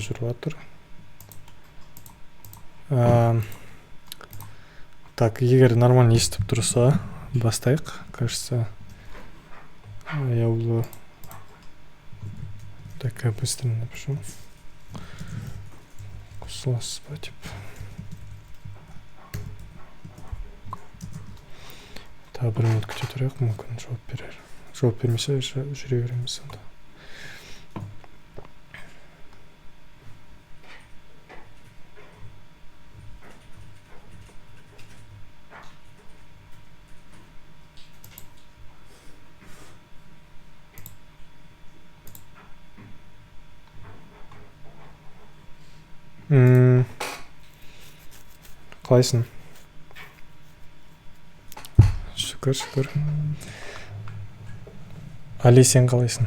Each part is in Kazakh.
жүріп жатыр. Так, егер нормально естіп тұрса, бастайық. Кажется, я буду так быстро напишу. Қосыласыз ба деп. Тағы бір минут күте тұрайық, мүмкін жауап берер. Жауап бермесе жүре береміз сонда. Қалайсың? Шүкір. Али, сен қалайсың?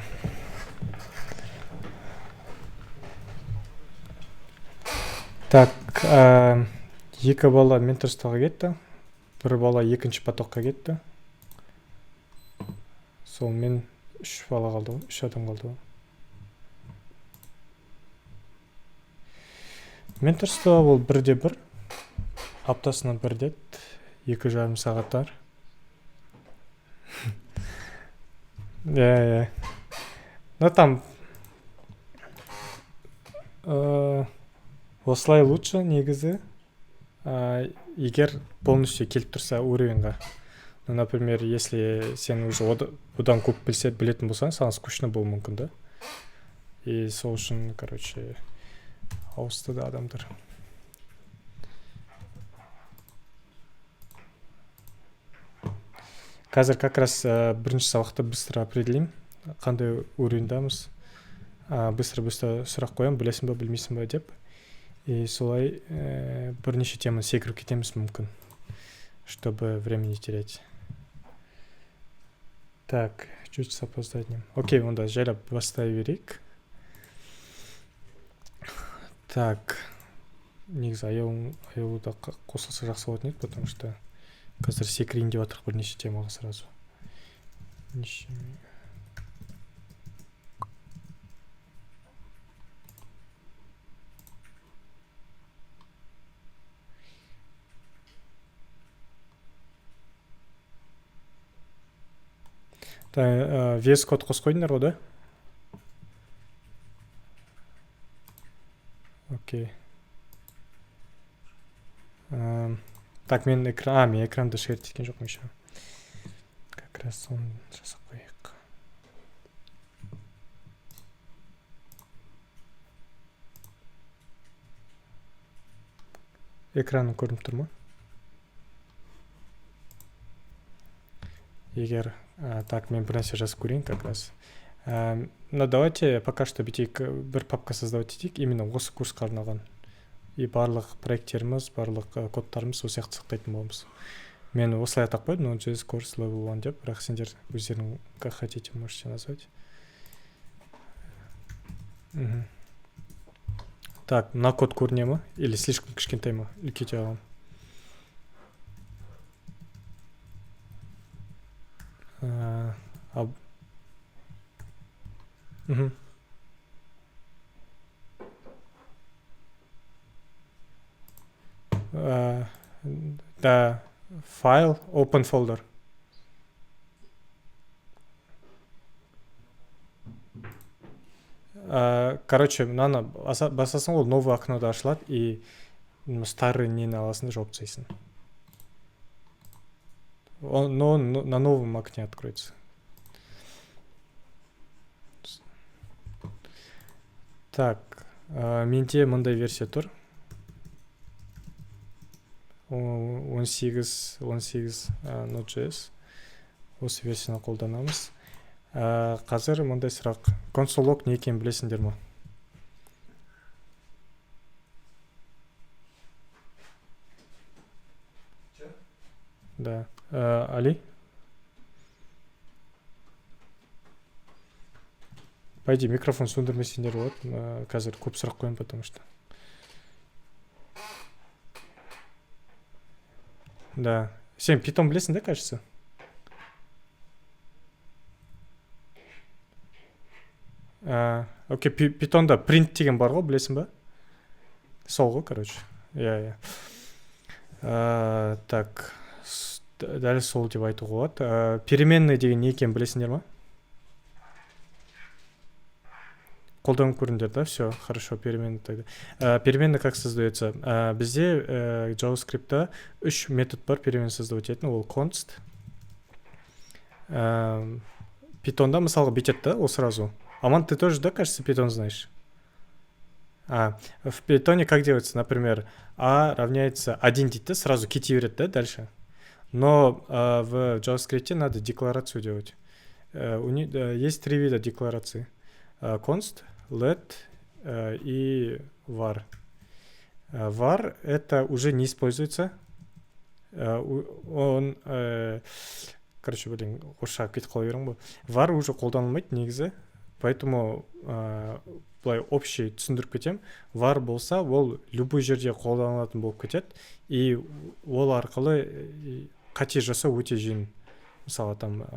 Так, екі бала менторствоға кетті. Бір бала екінші потокқа кетті. Сол мен үш бала қалды ғой, үш адам қалды ғой. Менторство ол бірде бір. Аптасына бір рет, 2,5 сағаттар. Ну там осылай лучше негізі, егер полностью келіп тұрса уровеньға. Ну, например, если сен уже одан көп білетін болсаң, саған скучно болуы мүмкін, да? И сол үшін, короче, ауысты да адамдар. Қазір как раз бірінші сабақты быстро определим, қандай уровеньдамыз. Быстро сұрақ қоям, білесің ба, білмейсің ба деп. И солай бірнеше теманы секіріп кетеміз мүмкін, чтобы время не терять. Так, чуть с опозданием. Окей, онда жайлап бастай берейік. Так, негізі аяулуда қосылса жақсы болатын еді, потому что қазір секірейін деп жатырық бірнеше темаға сразу. VS код қосып қойдыңдар ғой, да? Окей. Так, мен экранды шерт еткен жоқпын еще. Как раз соны жасап қояйық. Экраның көрініп тұр ма? Егер, так, мен бір нәрсе жазып көрейін как раз. Но давайте пока что бітейік, бір папка создавать етейік, именно осы курсқа арналған. И барлық проекттеріміз, барлық кодтарымыз осы сияқты сақтайтын боламыз. Мен осылай атап қойдым, Node.js course level 1 деп, бірақ сендер өздерің как хотите можете назвать. Так, мына код көріне ма? Или слишком кішкентай ма? Үлкейте аламын. Да, файл, open folder. Короче, мынаны басасың ол новый окнода ашылады, и старый нені аласың, жауып тастайсың. Но на новом окне откроется. Так, менде мындай версия тұр. 18 Node.js. Осы версияны қолданамыз. Қазір мындай сұрақ. Консоль-лог не екенін білесіңдер ма? Да. Али? Пойди, микрофон сөндірмесеңдер болады. Қазір көп сұрақ қоям, потому что. Да. Сен Python білесің, да, кажется? Окей, питонда print деген бар ғой, білесің ба? Сол ғой, короче. Иә. Так, дәл сол деп айтуға болады. Переменный деген не екенін білесіңдер ма? Қолданып көріңдер, да? Все, хорошо, переменный тогда. Переменный как создается? Бізде JavaScript'та 3 метод бар переменный создавать ететін. Ол const. Питонда мысалға бүйтеді, да, ол сразу. Аман, ты тоже, да, кажется, питон знаешь? В питоне как делается? Например, a равняется 1 дейді, сразу кете береді, да, дальше. Но в JavaScript надо декларацию делать. Есть 3 вида декларации. Const, let и var. Var это уже не используется. Он, короче, орысша кетіп қала беремін ғой. Var уже қолданылмайды негізі. Поэтому былай общий түсіндіріп кетем. Var болса, ол любой жерде қолданылатын болып кетеді. И ол арқылы қате жасау өте жеңіл. Мысалы там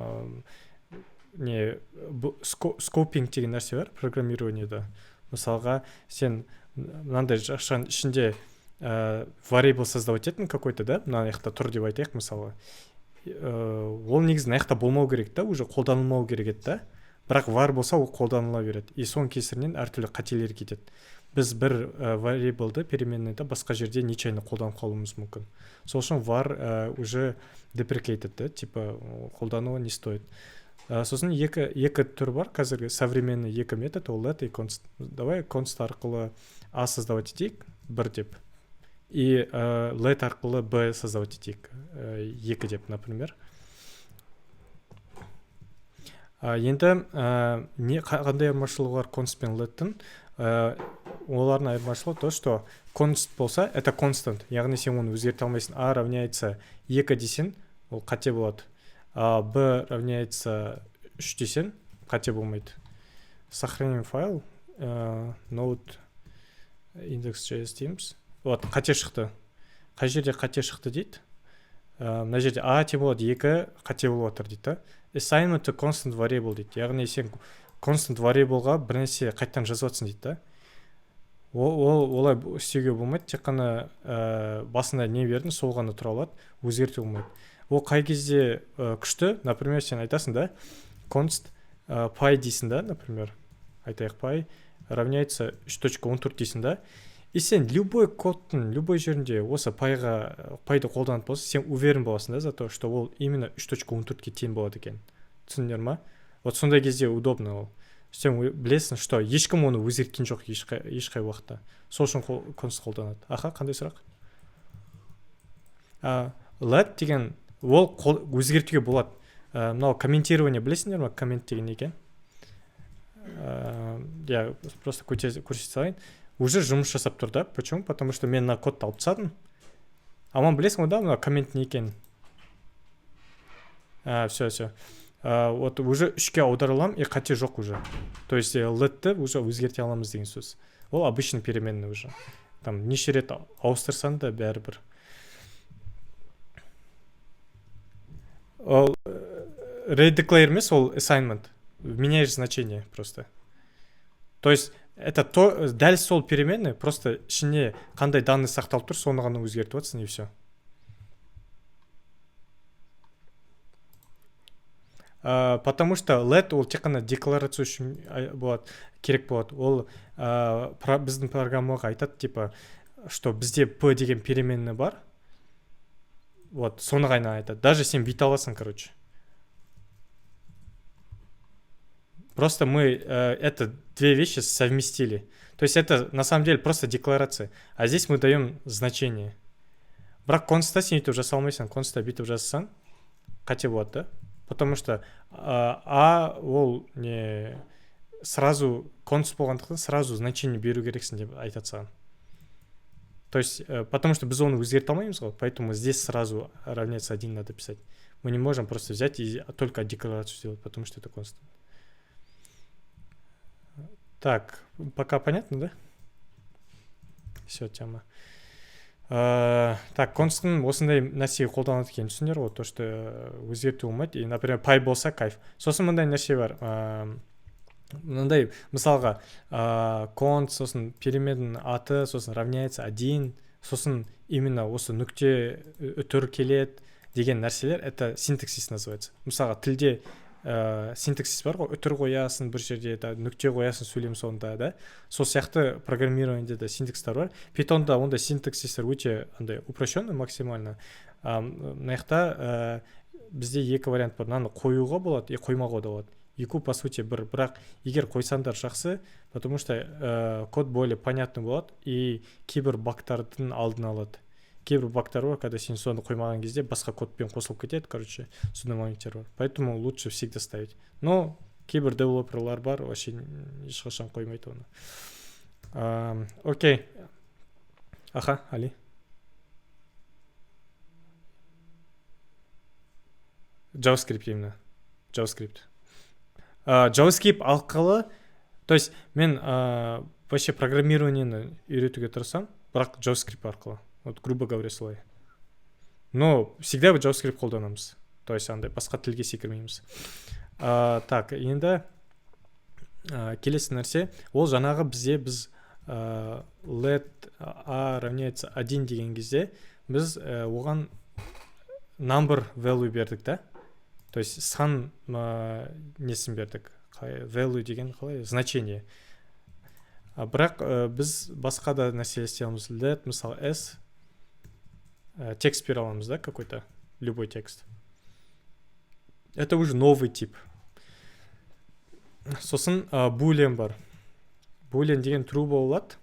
скопинг деген нәрсе бар программированиеда. Мысалға сен мынандай жақшаның ішінде variable создавать етін какой-то, да, мына жақта тұр деп айтайық мысалы. Ол негізі мына жақта болмау керек, да, уже қолданылмау керек еді, да. Бірақ var болса ол қолданыла береді. И соның кесірінен әртүрлі қателер кетеді. Біз бір variable'ды переменныйда басқа жерде нечайно қолданып қалуымыз мүмкін. Сол үшін var уже deprecated, да, типа қолдануға не стоит. Сосын екі түр бар қазіргі современный екі метод, ол let и const. Давай const арқылы a создавать етейік, 1 деп. И let арқылы b создавать етейік, 2 деп, например. Енді қандай айырмашылығы бар const пен let'тің? Олардың айырмашылығы то, что const болса, это constant, яғни сен оны өзгерте алмайсың. A равняется 2 десең, ол қате болады. b равняется 3 десең, қате болмайды. Сохраним файл, node index.js дейміз. Вот, қате шықты. Қай жерде қате шықты дейді? Мына жерде a те болады, 2 қате болып отыр дейді. Assignment to constant variable дейді. Яғни сен constant variableға бір нәрсе қайттан жазыватсың дейді, да? Олай істеуге болмайды, тек қана басында не бердің, сол ғана тұра алады, өзгерте болмайды. Ол қай кезде күшті, например, сен айтасың, да, const pi дейсің, да, например, айтайық pi равняется 3.14 дейсің, да, и сен любой кодтың, любой жерінде осы пайды қолданып болса, сен уверен боласың, да, за то, что ол именно 3.14-ке тең болады екен. Түсіндер ма? Вот сондай кезде удобно ол. Сен білесің, что ешкім оны өзгерткен жоқ ешқай уақытта. Сол үшін const қолданады. Аха, қандай сұрақ? Let деген ол өзгертуге болады. Мынау комментирование білесіңдер ма? Коммент деген екен. Я просто көрсете салайын. Уже жұмыс жасап тұр, да? Почему? Потому что мен на кодты алып тастадым. Аман білесің, да, мына коммент не екен? Все. Вот уже 3-ке аударылам, и қате жоқ уже. То есть let'ті уже өзгерте аламыз деген сөз. Ол обычный переменный уже. Там неше рет ауыстырсан да бәрібір. Ол redeclare емес, ол assignment. Меняешь значение просто. То есть это дәл сол переменный, просто ішіне қандай данный сақталып тұр, соны ғана өзгертіп отырсың, и все. Потому что let ол тек қана декларация үшін керек болады. Ол біздің программаға айтады, типа, что бізде p деген переменный бар. Вот, соны ғана айтады. Даже сен бүйте аласың, короче. Просто мы это две вещи совместили. То есть это на самом деле просто декларация. А здесь мы даем значение. Бірақ const'та сен үйтіп жаса алмайсың. Const'та бүйтіп жасасаң, қате болады, да? Потому что ол не сразу const болғандықтан сразу значение беру керексің деп айтады саған. То есть, потому что біз оны өзгерте алмаймыз ғой, поэтому здесь сразу равняется 1 надо писать. Мы не можем просто взять и только декларацию сделать, потому что это const. Так, пока понятно, да? Все, тема. Так, const'ның осындай нәрсеге қолданады екен түсіндер ғой, то, что өзгерту болмайды. И, например, пай болса кайф. Сосын мындай нәрсе бар. мындай мысалға конт, сосын переменның аты, сосын равняется 1, сосын именно осы нүкте үтір келеді деген нәрселер, это синтаксис называется. Мысалға тілде синтаксис бар ғой, үтір қоясың бір жерде, нүкте қоясың сөйлем соңында, да? Сол сияқты программированиеде де синтакстар бар. Питонда ондай синтаксистер өте андай упрощенный максимально. Мына жақта бізде екі вариант бар. Мынаны қоюға болады, қоймауға да болады. Екі по сути бір, бірақ егер қойсаңдар жақсы, потому что код более понятный болады и кейбір багтардың алдын алады. Кейбір багтар бар, когда сен соны қоймаған кезде басқа кодпен қосылып кетеді, короче, сондай моменттер бар. Поэтому лучше всегда ставить. Но кейбір девелоперлар бар, вообще ешқашан қоймайды оны. Окей. Аха, Али. JavaScript именно. JavaScript. JavaScript арқылы, то есть мен вообще программированиені үйретуге тырысам, бірақ JavaScript арқылы. Вот, грубо говоря, солай. Но всегда JavaScript қолданамыз. То есть андай басқа тілге секірмейміз. Так, енді келесі нәрсе, ол жаңағы біз let a равняется 1 деген кезде біз оған number value бердік, да? То есть сан несін бердік. Value деген қалай? Значение. Бірақ біз басқа да нәрсе істейміз. Let, мысалы, s текст бере аламыз, да, какой-то, любой текст. Это уже новый тип. Сосын boolean бар. Boolean деген true болады.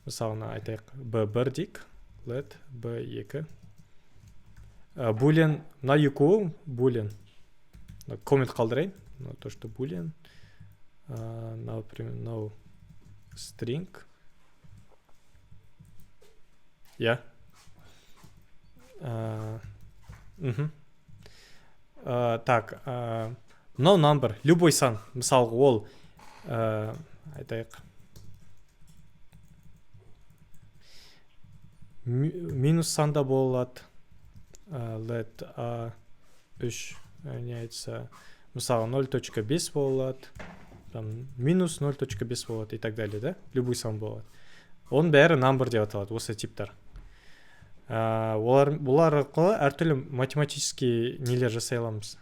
Мысалына айтайық, b1 дейік, let b2. Boolean, на екеуі boolean. Коммент қалдырайын. То, что boolean. Например, no string. Я. Так, no number, любой сан, мысалға ол айтайық минус санда болады, let a3 равняется, мысалы 0.5 болады, минус 0.5 болады и так далее, да? Любой сан болады. Оның бәрі number деп аталады, осы типтар. Олар арқылы әртүрлі математический нелер жасай аламыз.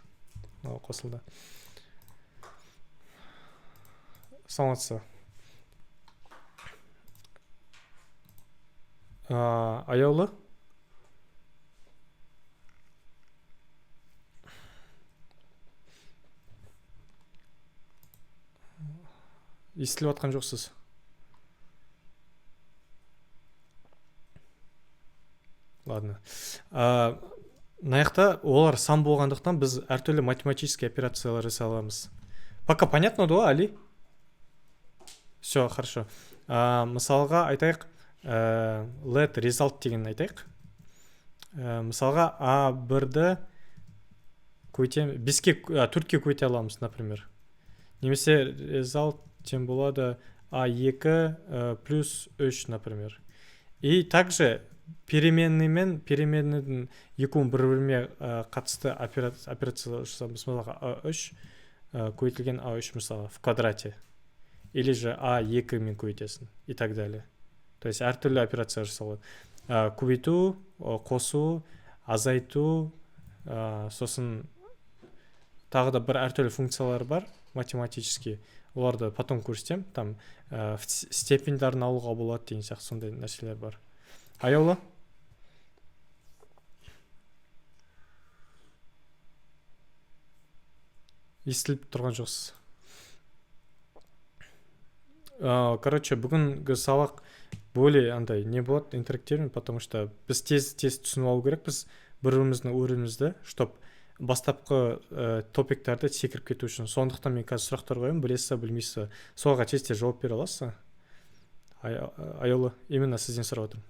Қосылды. Саламатсыз. Аяулы? Естіліп атқан жоқсыз. Ладно. Наяқта олар сан болғандықтан біз әртүрлі математический операциялар жасай аламыз. Пока понятно, да, Али? Все, хорошо. Мысалға айтайық, let result деген айтайық. Мысалға A1-ді көйтем, 4-ке көйте аламыз, например. Немесе result тем болады A2 плюс 3, например. И также переменныйдің екеуін бір-біріне қатысты операция жасамыз. Мысалға A3 көйтілген A3 мысалы в квадрате. Или же A2 мен көйтесін. И так далее. То есть әртүрлі операция жасалады. Көбейту, қосу, азайту, сосын тағы да бір әртүрлі функциялар бар, математический. Оларды потом көрсетем. Там степендерін алуға болады деген сияқты сондай нәрселер бар. Аяулы? Естіліп тұрған жоқсыз. Короче, бүгінгі сабақ более андай не болады, интерактивный, потому что біз тез түсініп алу керек, біз бір-біріміздің өрімізді, чтоб бастапқы топиктарды секіріп кету үшін. Сондықтан мен қазір сұрақтар қоямын, білесіз, білмейсіз. Солға тез жауап бере аласыз. Аяулы, именно сізден сұрап отырмын.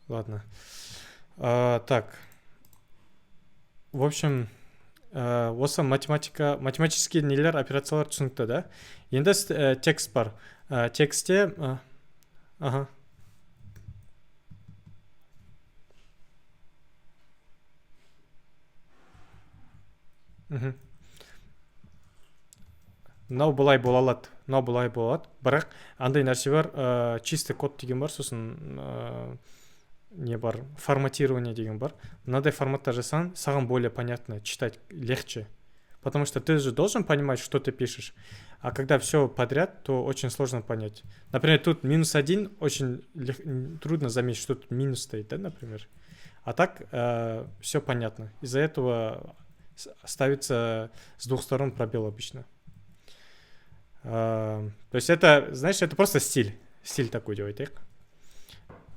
Ладно. Так. В общем, осы математический нелер, операциялар түсінікті, да? Енді текст бар. Текстте... Ага. Мгм. Мынау былай бола алады, мынау былай бола алады, бірақ андай нәрсе бар, чистый код деген бар, сосын не бар, форматирование деген бар. Мынадай форматта жасаң, саған более понятно, читать легче. Потому что ты же должен понимать, что ты пишешь. А когда все подряд, то очень сложно понять. Например, тут -1, очень трудно заметить, что тут минус стоит, да, например. А так все понятно. Из-за этого ставится с двух сторон пробел обычно. То есть это, знаешь, это просто стиль. Стиль такой делает.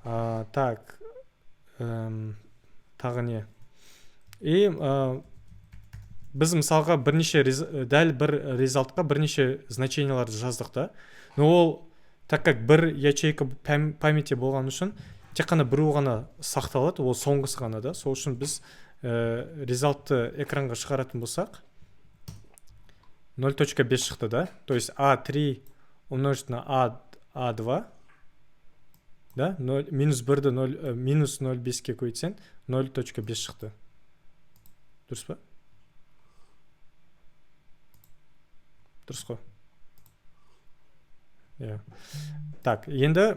Так, тағы не? И біз мысалға дәл бір результатқа бірнеше значенияларды жаздық та. Но ол, так как бір ячейка памяти болған үшін, тек қана біреу ғана сақталады, ол соңғысы ғана да. Сол үшін біз результатты экранға шығаратын болсақ, 0.5 шықты да. То есть А3 умножить на А2, да, -1-ді -0,5-ке көйтсең 0.5 шықты. Дұрыс па? Дұрыс қой. Так, енді,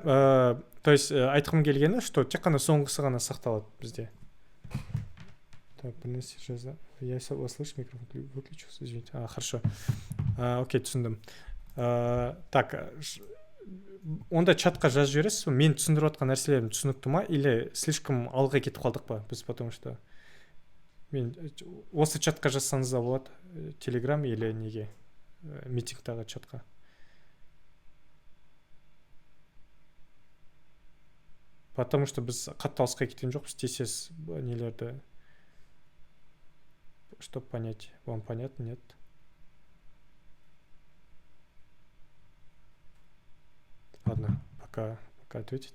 то есть айтқым келгені, что тек қана соңғысы ғана сақталады бізде. Так, принеси жаза. Я вас слышу, микрофон выключился, извините. Хорошо. Окей, түсіндім. Так, онда чатқа жазып жібересіз, мен түсіндіріп отқан нәрселерім түсінікті ма, или слишком алға кетіп қалдық па біз, потому что мен осы чатқа жазсаңыз да болады, телеграм или неге, митингтағы чатқа. Потому что біз қатты алысқа кеткен жоқпыз, тез нелерді, чтобы понять. Вам понятно, нет? Ладно, пока ответит.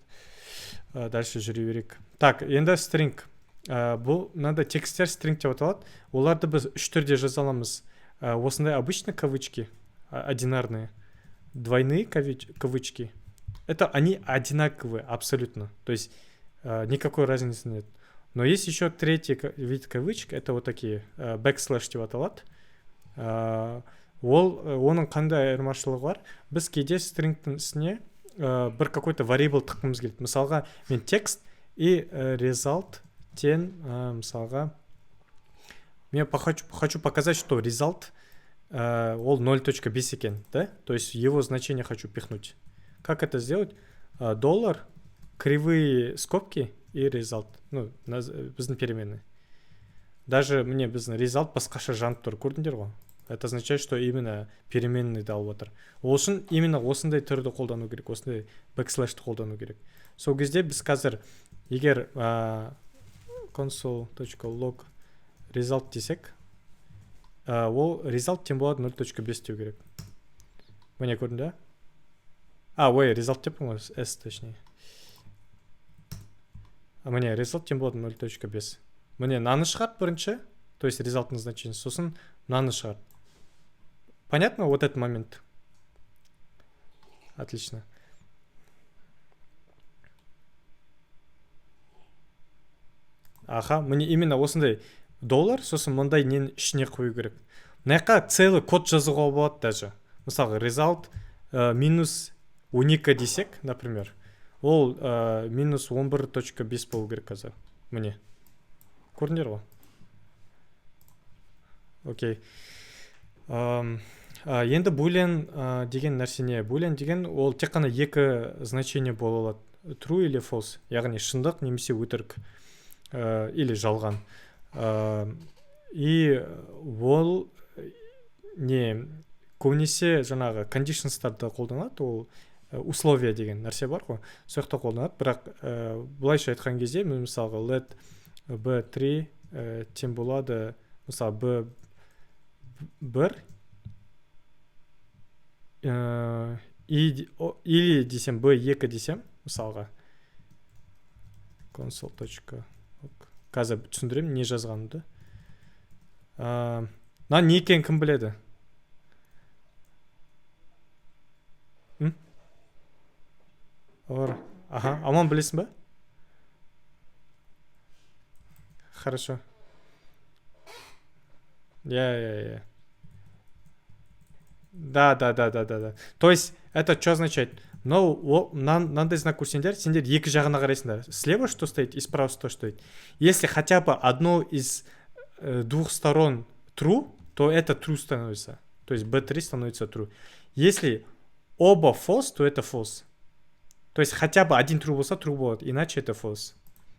Дальше жүре берейік. Так, енді стринг. Бұл надо тексттер стринг деп аталады. Оларды біз үш түрде жаза аламыз. Осындай обычный кавычки, одинарные, двойные кавычки. Это они одинаковые абсолютно. То есть никакой разницы нет. Но есть еще третий вид кавычек. Это вот такие бэкслэш деп аталады. Оның қандай айырмашылығы бар? Біз кейде стрингтің ісіне бір какой-то variable тыққымыз келеді. Мысалға, мен текст и result тен, мысалға, я хочу показать, что result ол 0.5 екен, да? То есть его значение хочу пихнуть. Как это сделать? Доллар, кривые скобки и result. Ну, біздің переменный. Даже мне біздің result басқаша жанып тұр, көрдіңдер ғой? Это означает, что именно переменный дал отыр. Ол үшін именно осындай түрді қолдану керек, осындай бэкслэшті қолдану керек. Сол кезде біз қазір, егер console.log result десек, ол result тен болады 0.5 деу керек. Міне көрдің да? Ой, result деп ғой, S точнее. Міне result тен болады 0.5. Міне наны шығарт бірінші, то есть result значение, сосын наны шығарт. Понятно вот этот момент? Отлично. Міне именно осындай доллар, сосын мұндай нен ішіне қою керек. Мына целый код жазуға болады даже. Мысалы, result -12 десек, например, ол -11.5 болу керек қазір. Міне. Көрдіңдер ғой? Окей. Енді boolean деген нәрсене. Boolean деген ол тек қана екі значение бола алады. True или false. Яғни шындық немесе өтірік. Или жалған. И ол не көбінесе жаңағы conditionстарды қолданады, ол условия деген нәрсе бар ғой, сол жақта қолданады. Бірақ бұлайша айтқан кезде, мысалға let b3 тен болады, мысалы b1 или десем b2 десем, мысалға console.log қазір түсіндірем не жазғанымды. Не екенін кім біледі? Аман білесің ба? Хорошо. Я. Да. То есть это что означает? Но мынандай знак көрсеңдер, сендер екі жағына қарайсыңдар. Слева что стоит и справа что стоит. Если хотя бы одно из двух сторон true, то это true становится. То есть B3 становится true. Если оба false, то это false. То есть хотя бы один true болса true будет, иначе это false.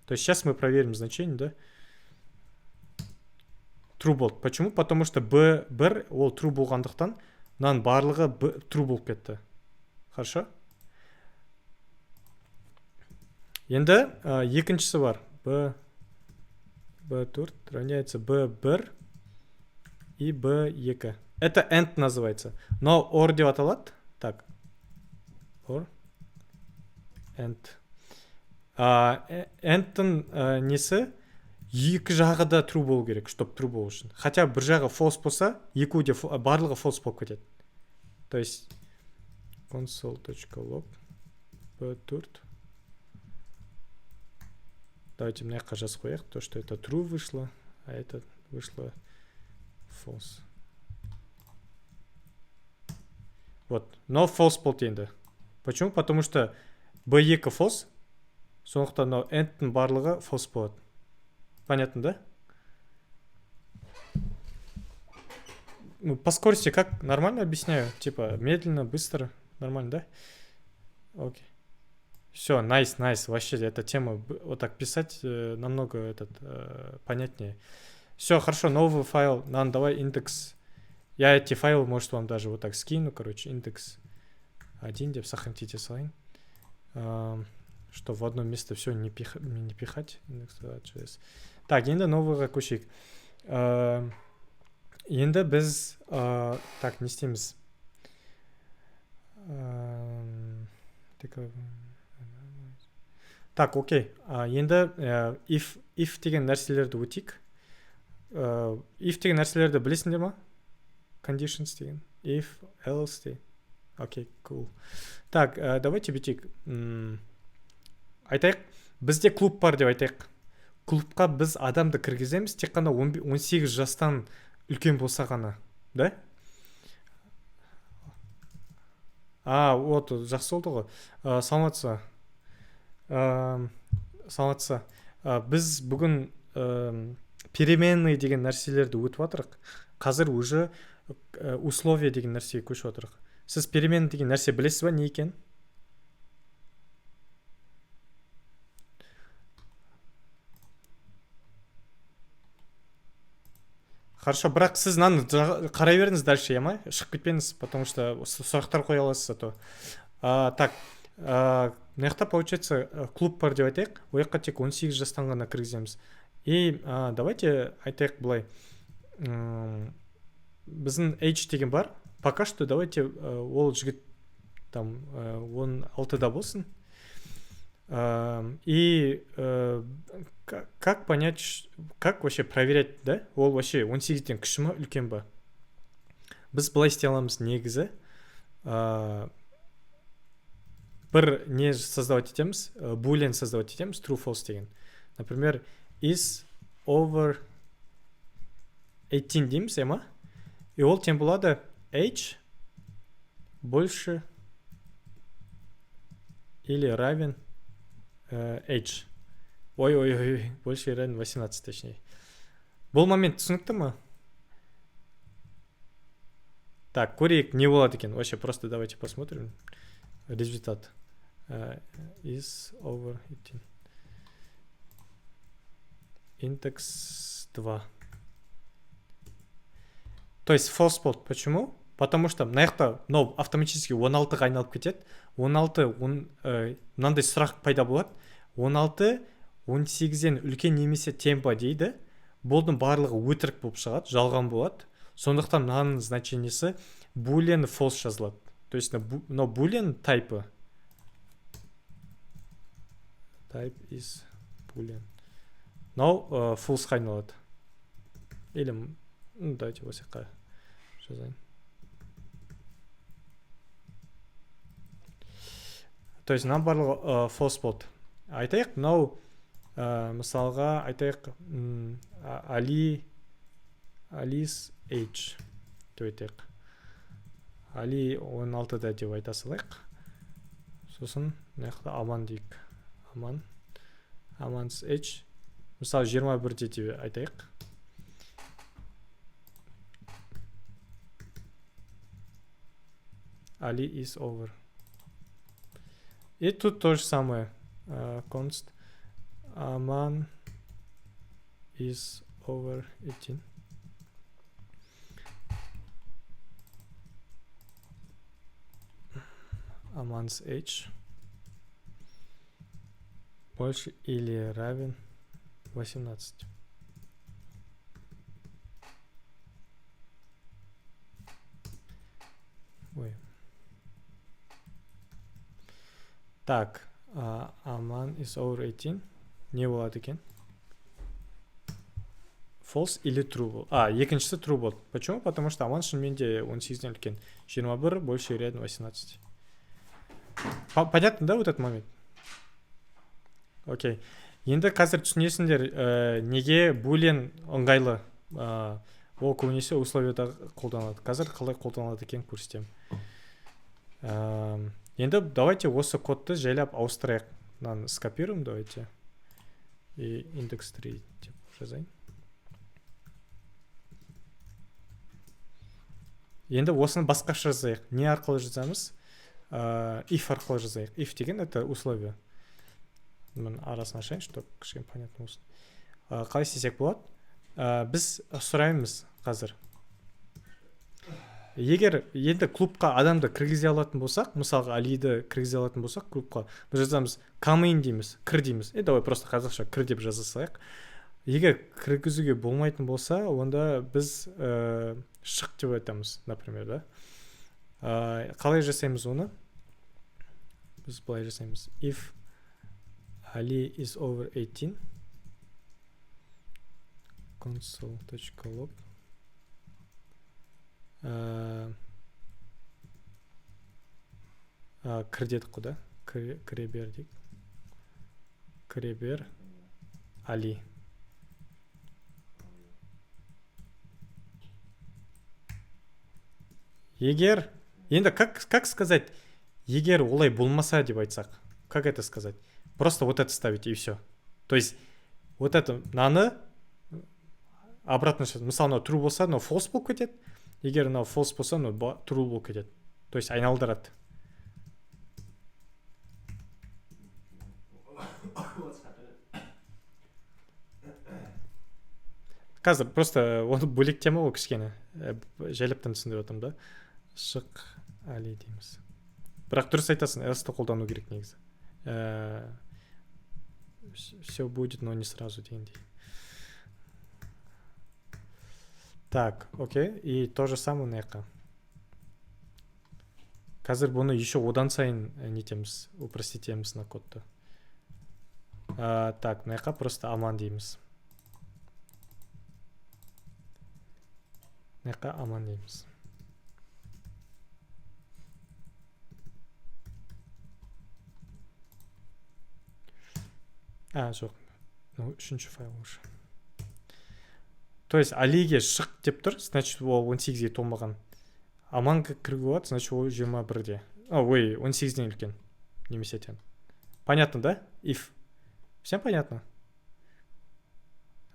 То есть сейчас мы проверим значение, да? True болды. Почему? Потому что B1 ол true болғандықтан мынаның барлығы true болып кетті. Хорошо? Енді екіншісі бар. B4 равняется B1 и B2. Это AND называется. Но OR деп аталады. Так. OR. AND. AND-тың несі? Екі жағы да true болу керек, чтобы true болу үшін. Хотя бір жағы false болса, екеуі де барлығы false болып кетеді. То есть console.log B4. Давайте мне жазып қояйық, то, что это true вышло, а это вышло false. Вот, но false болды енді. Почему? Потому что B2 false, сондықтан но AND-тың барлығы false болады. Понятно, да? Ну, по скорости как? Нормально объясняю? Типа медленно, быстро? Нормально, да? Окей. Все, nice. Вообще, эта тема, вот так писать намного понятнее. Все, хорошо, новый файл. Нам давай индекс. Я эти файлы, может, вам даже вот так скину. Короче, индекс 1, деп сохраните сайын. Чтобы в одно место все не пихать. Индекс 2.js. Так, енді новыйға көшейік. Енді біз так, не істейміз? Так, окей. Енді if деген нәрселерді өтейік. If деген нәрселерді білесіңдер ма? Conditions деген. If, else деген. Окей, cool. Так, давайте бүйтейік. Айтайық, бізде клуб бар деп айтайық. Клубқа біз адамды кіргіземіз, тек қана 18 жастан үлкен болса ғана, да? Вот, жақсы болды ғой. Саламатса. Біз бүгін переменный деген нәрселерді өтіп жатырық. Қазір уже условия деген нәрсеге көшіп жатырық. Сіз переменный деген нәрсе білесіз ба, не екен? Хорошо, бірақ сіз қарай беріңіз дальше, ема? Шығып кетпеңіз, потому что сұрақтар қоя аласыз, то. Так, мына получается клуб бар деп айтайық. Ол жаққа тек 18 жастан ғана кіргіземіз. И давайте айтайық былай. Біздің age деген бар. Пока что давайте ол жігіт там 16-да болсын. И как понять, как вообще проверять, да? Ол вообще 18-ден кіші ма, үлкен ба? Біз былай істей аламыз негізі. Бір не создавать етеміз, boolean создавать етеміз, true false деген. Например, is over 18 дейміз, ема? И ол тем болады age больше или равен age. Ой, больше равен 18, точнее. Бұл момент түсінікті ма? Так, көрейік, не болады екен. Вообще, просто давайте посмотрим результат. Is over 18. Индекс 2. То есть false болды. Почему? Потому что мына жақта автоматически 16-ға айналып кетеді. 16, мынандай сұрақ пайда болады. 16, 18-ден үлкен немесе тең ба дейді. Бұның барлығы өтірік болып шығады, жалған болады. Сондықтан мынаның значениесі boolean false жазылады. То есть но boolean type is boolean. Но false-ға айналады. Или давайте осы жаққа жазайын. То есть нам барлығы false болды. Айтайық, мынау мысалға айтайық Али Alice age деп айтайық. Али 16-да деп айта салайық. Сосын мына жақта аман дейік. Aman's age мысалы 21-де деп айтайық. Ali is over. И тут то же самое. Const Aman is over 18. Aman's age больше или равен 18. Ой. Так, Aman is over 18. Не болады екен? False или true болды? Екіншісі true болды. Почему? Потому что Aman шынымен де 18-ден үлкен. 21 больше или равен 18. Понятно, да, вот этот момент? Окей. Енді қазір түсінесіңдер, неге булен ыңғайлы. Ол көбінесе условияда қолданылады. Қазір қалай қолданылады екен көрсетемін. Енді давайте осы кодты жайлап ауыстырайық. Мынаны скопируем, давайте. И индекс 3 деп жазайын. Енді осыны басқаша жазайық. Не арқылы жазамыз? If арқылы жазайық. If деген это условие. Мен арасын ашайын, чтобы кішкене понятно болсын. Қалай істесек болады? Біз сұраймыз қазір. Егер енді клубқа адамды кіргізе алатын болсақ, мысалға Алиді кіргізе алатын болсақ клубқа, біз жазамыз come in дейміз, кір дейміз. Давай просто қазақша кір деп жаза салайық. Егер кіргізуге болмайтын болса, онда біз шық деп айтамыз, например, да. Қалай жасаймыз оны? Біз былай жасаймыз. If Ali is over 18, console.log кір дедік қой, да? Кіре бер дейік. Кіре бер Али. Егер, енді как сказать, егер олай болмаса деп айтсақ, как это сказать? Просто вот это ставить и все. То есть вот это наны обратно сейчас. Мысалы, мынау true болса, мынау false болып кетеді. Егер мынау false болса, мынау true болып кетеді. То есть айналдырады. Қазір просто оны бөлек тема ол кішкене. Жайлаптан түсіндіріп отырмын да. Шық Али дейміз. Бірақ дұрыс айтасың, else-ті қолдану керек негізі. Все будет, но не сразу дегендей. Так, окей. И то же самое мына жаққа. Қазір бұны еще одан сайын нетеміз, упроститеміз на кодты. Так, мына жаққа просто аман дейміз. Мына жаққа аман дейміз. Жоқ. Үшінші файл уже. То есть Алиге шық деп тұр, значит ол 18-ге толмаған. Аманға кіргі болады, значит ол 21-де. Ой, 18-ден үлкен. Немесе тең. Понятно, да? If. Всем понятно?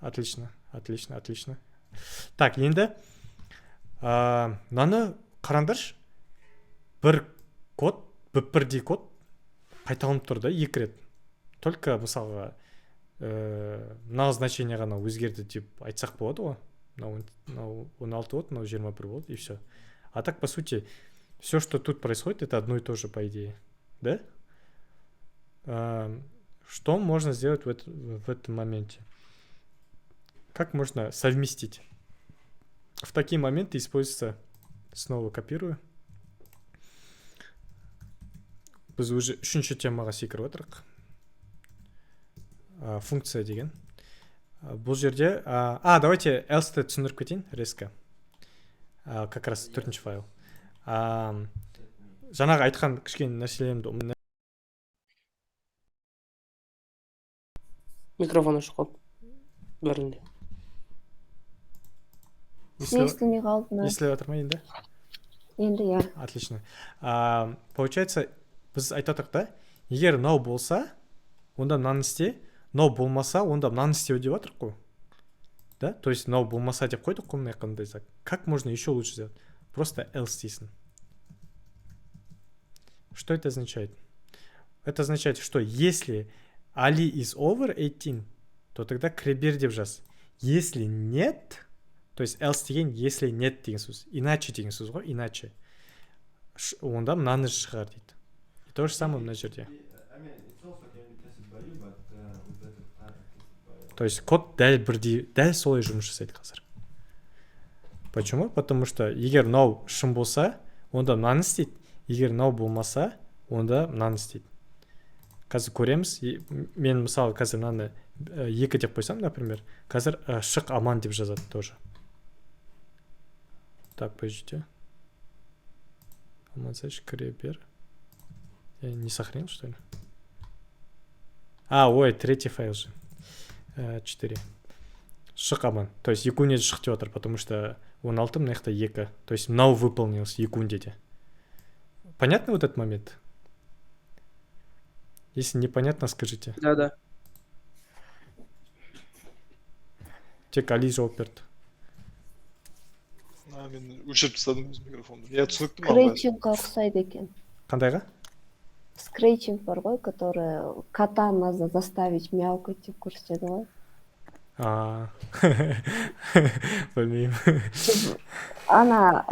Отлично, отлично, отлично. Так, енді мынаны қараңдаршы. Бір код, бірдей код қайталанып тұр да, 2 рет. Только мысалға мына значение ғана өзгерді деп айтсақ болады ғой. Мынау 16 болды, мынау 21 болды, и все. А так, по сути, все, что тут происходит, это одно и то же, по идее. Да? Что можно сделать в этом моменте? Как можно совместить? В такие моменты используется, снова копирую. Біз уже үшінші темаға секіріп отырық. Функция деген. Бұл жерде... давайте else-ті түсіндіріп кетейін, резко. Как раз 4-ші файл. Жаңағы айтқан кішкене нәрселерімді... Микрофон ашық қол. Бәрінде. естілмей қалды ма? Естіліп отыр ма енді? Енді я. Отлично. Получается, біз айтатық та, егер мынау болса, онда мынаны істе, мынау болмаса, онда мынаны істеу деп жатырық қой. Да? То есть мынау болмаса деп қойдық қой мына жақында. Как можно еще лучше сделать? Просто else дейсің. Что это означает? Это означает, что если Ali is over 18, то тогда кіре бер деп жаз. Если нет, то есть else деген если нет деген сөз. Иначе деген сөз ғой, иначе. Онда мынаны шығар дейді. И то же самое мына жерде. То есть код дәл солай жұмыс жасайды қазір. Почему? Потому что егер мынау шын болса, онда мынаны істейді. Егер мынау болмаса, онда мынаны істейді. Қазір көреміз, мен мысалы қазір мынаны 2 деп қойсам, например, қазір шық аман деп жазады тоже. Так, подождите. Аман сәш кіре бер. Я не сохранил, что ли? Ой, третий файл же. 4. Шық аман. То есть екунде шық деп отыр, потому что 16 мына жақта 2. То есть мынау выполнилось екундеде. Понятно вот этот момент? Если непонятно, скажите. Да. Тек Али жауап берді. Мен өшіріп тастадым өз микрофонды. Я түсініктім. Скретчингқа ұқсайды екен. Қандайға? Скретчинг бар ғой, который кота надо заставить мяукать деп көрсетеді ғой. Білмеймін. Ана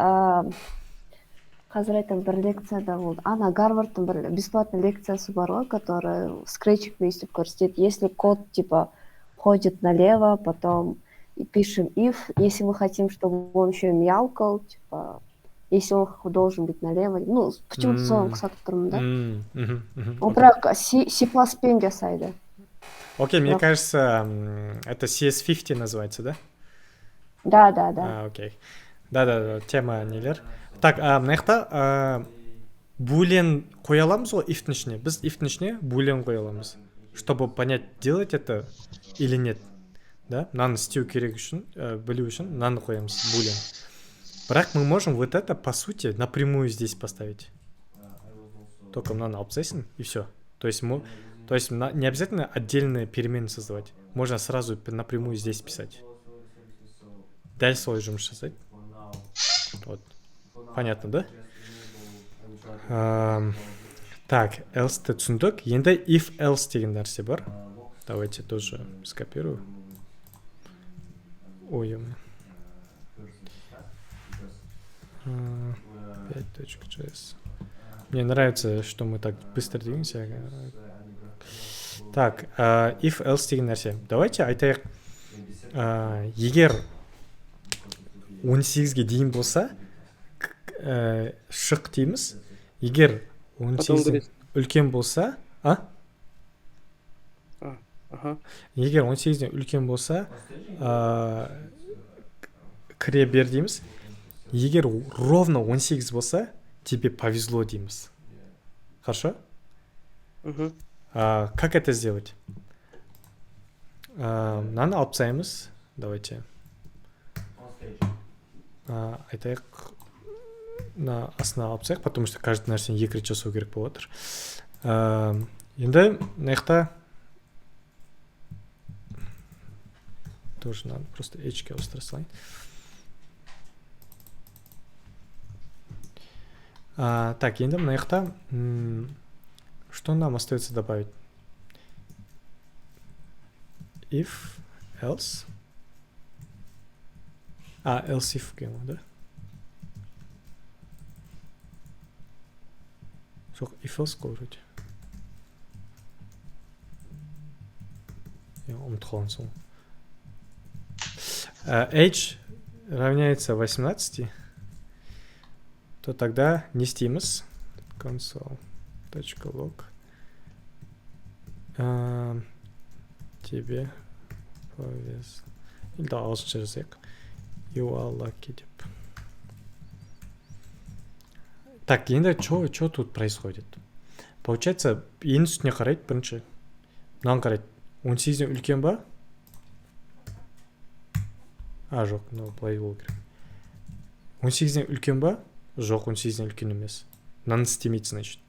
қазір айтам бір лекцияда болды. Ана Гарвардтың бір бесплатный лекциясы бар ғой, который скретчинг өйстіп көрсетеді. Если код типа ходит налево, потом и пишем if, если мы хотим, чтобы он еще мяукал, типа, если он должен быть налево. Ну, почему-то соны ұқсатып тұрмын, да? Он бірақ C++пен жасайды. Окей, мне кажется, это CS50 называется, да? Да. Окей. Да, тема нелер. Так, мына жақта булен қоя аламыз ғой if-тің ішіне. Біз if-тің ішіне булен қоя аламыз. Чтобы понять, делать это или нет. Да? Мынаны істеу керек үшін, білу үшін мынаны қоямыз, булен. Бірақ мы можем вот это, по сути, напрямую здесь поставить. Только мынаны алып тастайсың, и все. То есть не обязательно отдельные перемены создавать. Можно сразу напрямую здесь писать. Дәл солай жұмыс жасайды. Вот. Понятно, да? Так, else-ті түсіндік. Енді if-else деген нәрсе бар. Давайте тоже скопирую. Ой, 5.js. Мне нравится, что мы так быстро двигаемся. Так, if-else деген нәрсе. Давайте айтайық, егер 18-ге дейін болса, шық дейміз. Егер 18 үлкен болса, егер 18-ден үлкен болса, кіре бер дейміз. Егер ровно 18 болса, тебе повезло дейміз. Хорошо? Как это сделать? Мынаны алып тастаймыз. Давайте. Айтайық, на астына алып тастайық, потому что каждый нәрсені 2 рет жасау керек болып отыр. Енді мына жақта тоже надо просто h-ке ауыстыра салайын. Так, енді мына жақта что нам остается добавить? If, else. Else if, да? Жоқ, if else қой вроде. Я ұмытып қалған соң. H равняется 18, то тогда не істейміз. console.log тебе повезло. Или да, ағылшынша жазайық. You are lucky деп. Так, енді что тут происходит? Получается, ең үстіне қарайды бірінші. Мынаны қарайды. 18-ден үлкен ба? Жоқ, былай болу керек. 18-ден үлкен ба? Жоқ, 18-ден үлкен емес. Мынаны істемейді, значит.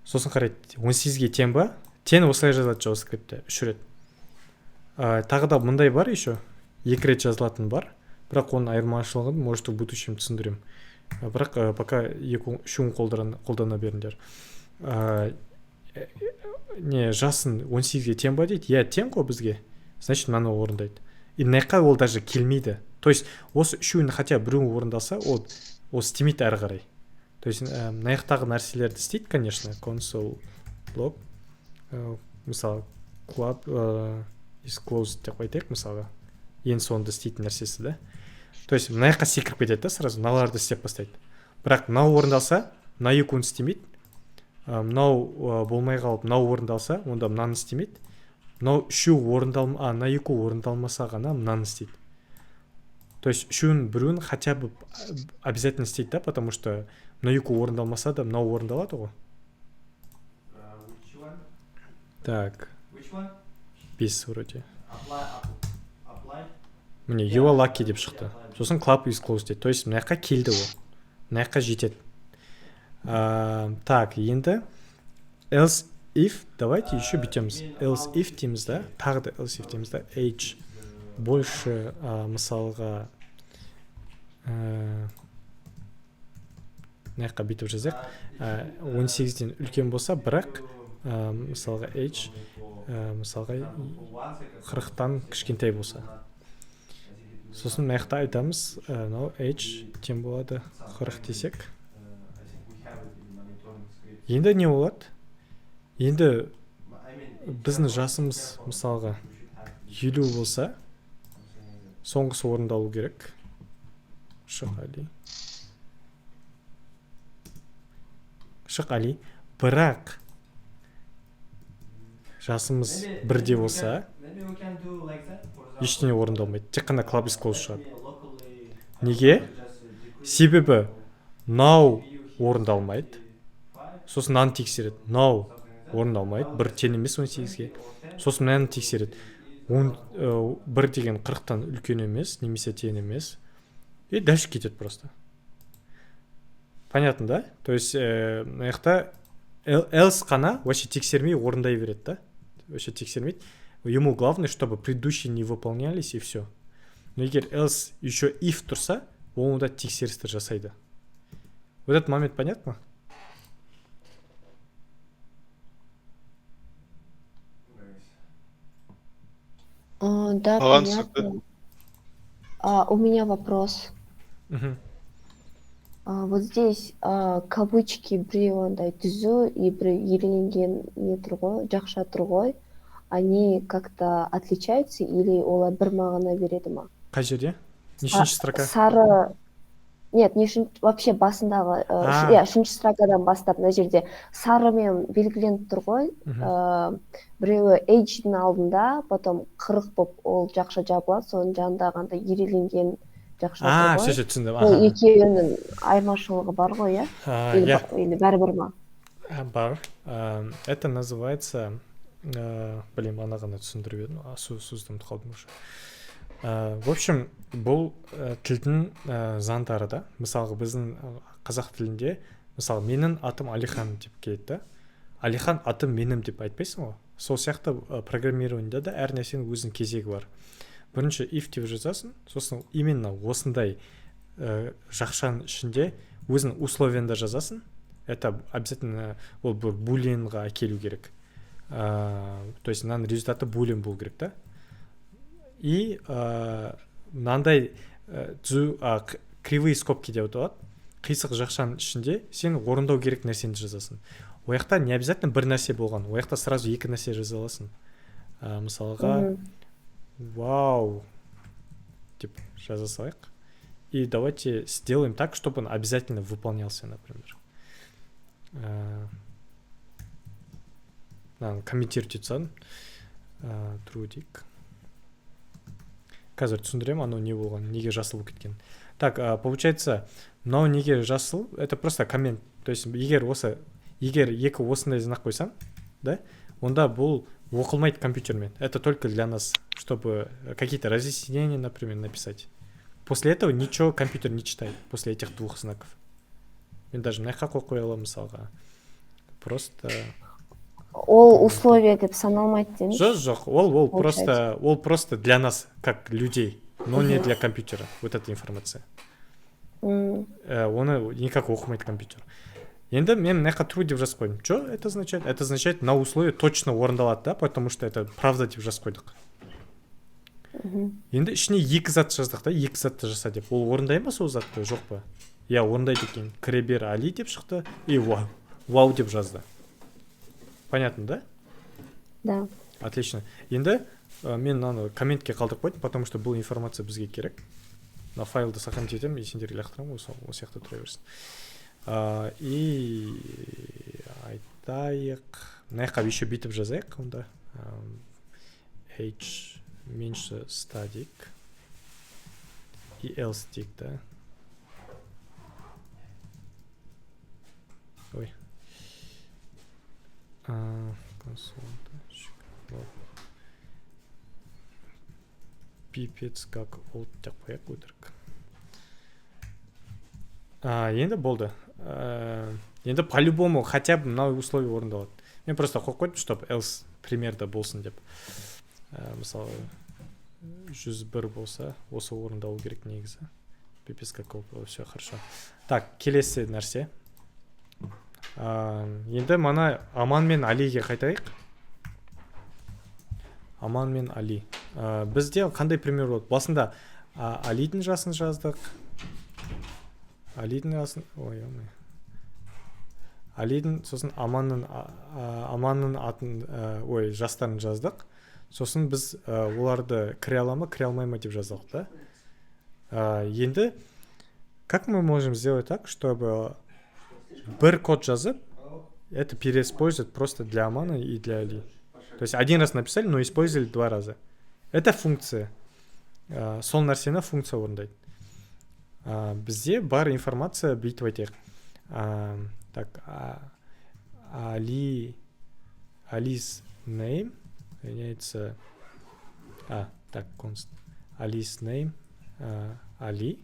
Сосын қарайды, 18-ге тең ба? Тең осылай жазылады JavaScript-те, 3 рет. Тағы да мындай бар еще, 2 рет жазылатын бар. Бірақ оның айырмашылығын, может, в будущем түсіндірем. Бірақ пока 3-ін қолдана беріңдер. Не, жасын 18-ге тең ба дейді? Я, тең ғой бізге. Значит, мынаны орындайды. И мынаяққа ол даже келмейді. То есть, осы 3-ін хотя біреуін орындалса, ол істемейді әрі қарай. То есть, мынаяқтағы нәрселерді істейді, конечно, console log, мысалы, club is closed деп айтайық, мысалға. Ең соңында істейтін нәрсесі, да? То есть, мынаяққа секіріп кетеді, да, сразу мыналарды істеп бастайды. Бірақ мынау орындалса, мына екеуін істемейді. Мынау болмай қалып, мынау орындалса, онда мынаны істемейді. Мынау мына екеуі орындалмаса ғана мынаны істейді. То есть, біреуін хотя бы обязательно істейді, да, потому что мына екеуі орындалмаса да, мынау орындалады ғой. Так. 5 вроде. Міне, you are lucky деп шықты. Сосын club is closed дейді. То есть, мынаяққа келді ол. Мынаяққа жетеді. Так, енді else if, давайте еще бүйтеміз. Else if дейміз, да? Тағы да else if дейміз, да? Age больше, мысалға, мынаяққа бүйтіп жазайық. 18-ден үлкен болса, бірақ, мысалға age, мысалға 40-тан кішкентай болса. Сосын мынаяқта айтамыз, age тең болады 40 десек. Енді не болады? Енді біздің жасымыз, мысалға, 50 болса, соңғысы орындалу керек. Шықали. Бірақ жасымыз 1-де болса, ештеңе орындалмайды. Тек қана club is closed шығады. Неге? Себебі now орындалмайды. Сосын мынаны тексереді. Now орындалмайды. 1 тең емес 18-ге. Сосын мынаны тексереді. 1 деген 40-тан үлкен емес, немесе тең емес. И дальше кетеді просто. Понятно, да? То есть, мынаяқта else қана вообще тексермей орындай береді, да? Вообще тексермейді. Ему главное, чтобы предыдущие не выполнялись, и все. Но егер else еще if тұрса, ол онда тексерістер жасайды. Вот этот момент понятно? Да, Баланс, понятно. У меня вопрос. Вот здесь кавычки біреуандай түзу и бір еленген не тұр ғой, жақша тұр ғой, они как-то отличаются или олар бір мағына береді ма? Қай жерде? Нешінші строка? Сары... Нет, вообще басындағы, үшінші строкадан бастап мына жерде сарымен белгіленіп тұр ғой, біреуі age-дің алдында, потом 40 болып ол жақша жабылады, соның жанында қандай еленген жақша тұр ғой. Түсіндім. Ол екеуінің айырмашылығы бар ғой, иә? Или бәрібір ма? Бар. Это называется, ана ғана түсіндіріп едім, сөздім қалдым уже. В общем, бұл тілдің заңдары да. Мысалға біздің қазақ тілінде, мысалы, менің атым Алихан деп келеді. Алихан атым менім деп айтпайсың ғой. Сол сияқты программированияда да әр нәрсенің өзінің кезегі бар. Бірінші if деп жазасың, сосын именно осындай жақшаның ішінде өзінің условияында жазасың. Это обязательно ол бір булинға әкелу керек. То есть мынаның результаты булин болу керек, да? И мынандай кривые скобки деп аталады. Қисық жақшаның ішінде сен орындау керек нәрсені жазасың. Ояқта не обязательно бір нәрсе болған. Ояқта сразу екі нәрсе жаза аласың. Мысалға вау деп жаза салайық. И давайте сделаем так, чтобы он обязательно выполнялся, например. Комментировать етсін. Трудик. Қазір түсіндірем, анау не болған, неге жасыл болып кеткен. Так, получается, мынау неге жасыл, это просто коммент. То есть, егер екі осындай знак қойсам, да, онда бұл оқылмайды компьютермен. Это только для нас, чтобы какие-то разъяснения, например, написать. после этого ничего компьютер не читает, после этих двух знаков. Мен даже мына жаққа қоя аламын мысалға. Просто... Ол условия деп саналмайды дейміз. Жоқ, ол просто для нас, как людей, но не для компьютера, вот эта информация. Оны никак оқымайды компьютер. Енді мен мына жаққа true деп жазып қойдым. Что это означает? Это означает, на условие точно орындалады, да, потому что это правда деп жазып қойдық. Енді ішіне екі зат жаздық та, екі затты жаса деп. Ол орындай ма сол затты, жоқ па? Я орындайды екен. Кіре бер Али деп шықты, и вау деп жазды. Понятно, да? Да. Отлично. Енді мен мынаны комментке қалдырып қойдым, потому что бұл информация бізге керек. На файлды сохранить етемін, есендерге лақтырамын, осы сияқты тұра берсін. И айтайық, мына жаққа еще бүйтіп жазайық онда. H меньше static и else тек, да? Ой. Пипец как олд деп қояйық өтірік. Енді болды. Енді по-любому хотя бы мына условие орындалады. Мен просто қойып қойдым, чтобы else примерда болсын деп. Мысалы 101 болса, осы орындалу керек негізі. Пипец как олд, все хорошо. Так, келесі нәрсе. Енді мана Аман мен Алиге қайтайық. Аман мен Али. Бізде қандай пример болды? Басында Алидің жасын жаздық. Алидің жасын... Алидің, сосын Аманның атын, жастарын жаздық. Сосын біз оларды кіре ала ма, кіре алмай ма деп жаздық, да? Енді, как мы можем сделать так, чтобы бір код жазып, это переиспользовать просто для Амана и для Али? То есть один раз написали, но использовали два раза. Это функция. Сол нәрсені функция орындайды. Бізде бар информация бүйтіп айтайық. Так, Ali's name является... так, const. Ali's name Ali.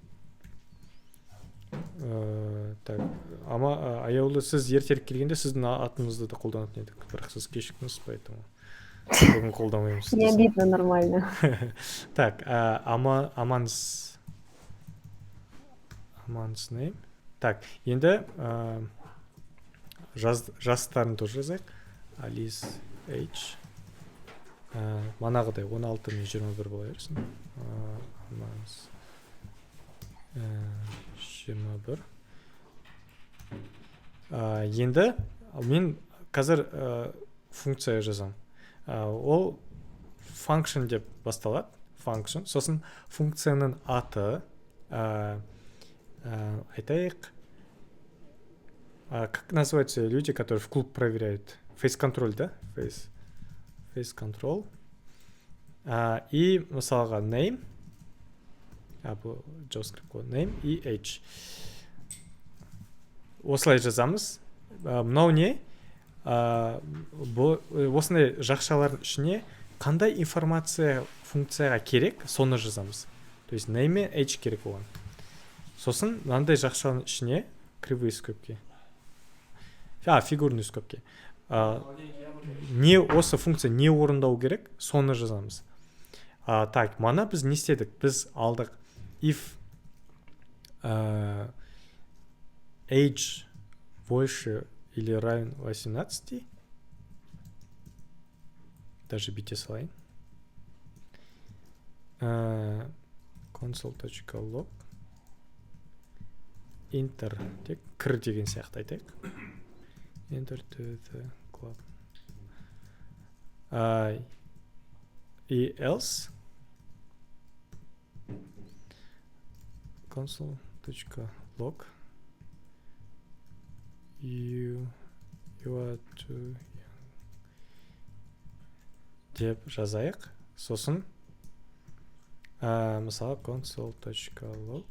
Так, аяулы, сіз ертерек келгенде сіздің атыңызды да қолданатын едік. Бірақ сіз кешіктіңіз, поэтому бүгін қолдамаймыз. Не обидно, нормально. Так, Аман's name. Так, енді жастарын тоже жазайық. Ali's age. Манағыдай 16 мен 21 бола берсін. Аман's 21. Енді мен қазір функция жазам. Ол function деп басталады. Function. Сосын функцияның аты айтайық. Как называются люди, которые в клуб проверяют? Face control, да? Face control. И мысалға name. Бұл JavaScript код. Name и age. Осылай жазамыз. Мынау не? Осындай жақшалардың ішіне қандай информация функцияға керек, соны жазамыз. То есть name мен age керек оған. Сосын мынандай жақшаның ішіне кривые скобки. Фигурные скобки. Не осы функция не орындау керек, соны жазамыз. Так, мана біз не істедік? Біз алдық if age больше или равен 18, даже бите салайын. Console.log enter тек кір деген сияқты айтайық. Enter to the club. И else console.log you are too young деп жазайық. Сосын мысалы console.log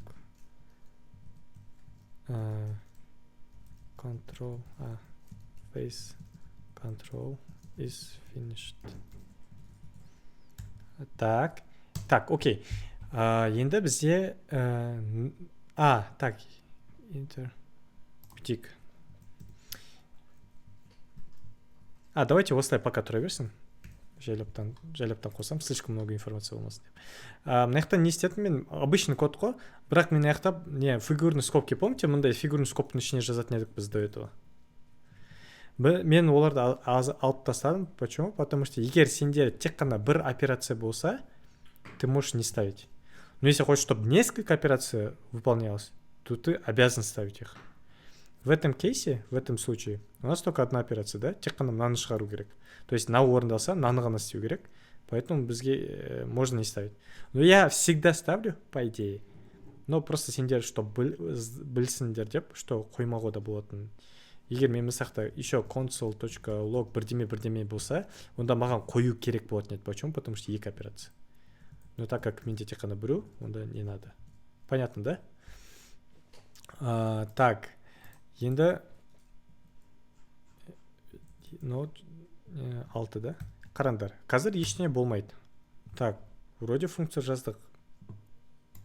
control face control is finished. Так, окей. Енді бізде так, интер бутик. Давайте осылай пока тұра берсін. Жайлаптан қосам, слишком много информация болмасын деп. Мына жақта не істедім мен, обычный код қой, бірақ мен мына фигурный скобки, помните, мындай фигурный скобтың ішіне жазатын едік біз до этого. Мен оларды алып тастадым. Почему? Потому что егер сенде тек қана бір операция болса, ты можешь не ставить. Но если хочешь, чтобы несколько операций выполнялось, то ты обязан ставить их. В этом кейсе, в этом случае, у нас только одна операция, да? Тек қана мынаны шығару керек. То есть мынау орындалса, мынаны ғана істеу керек. Поэтому бізге можно не ставить. Но я всегда ставлю, по идее. Но просто сендер, чтобы білсіндер деп, что қоймауға да болатын. Егер мен мысақта еще console.log бірдеме болса, онда маған қою керек болатын еді. Почему? Потому что екі операция. Но так как менде тек қана біреу, онда не надо. Понятно, да? Так, енді алты, да? Қараңдар, қазір ештеңе болмайды. Так, вроде функция жаздық.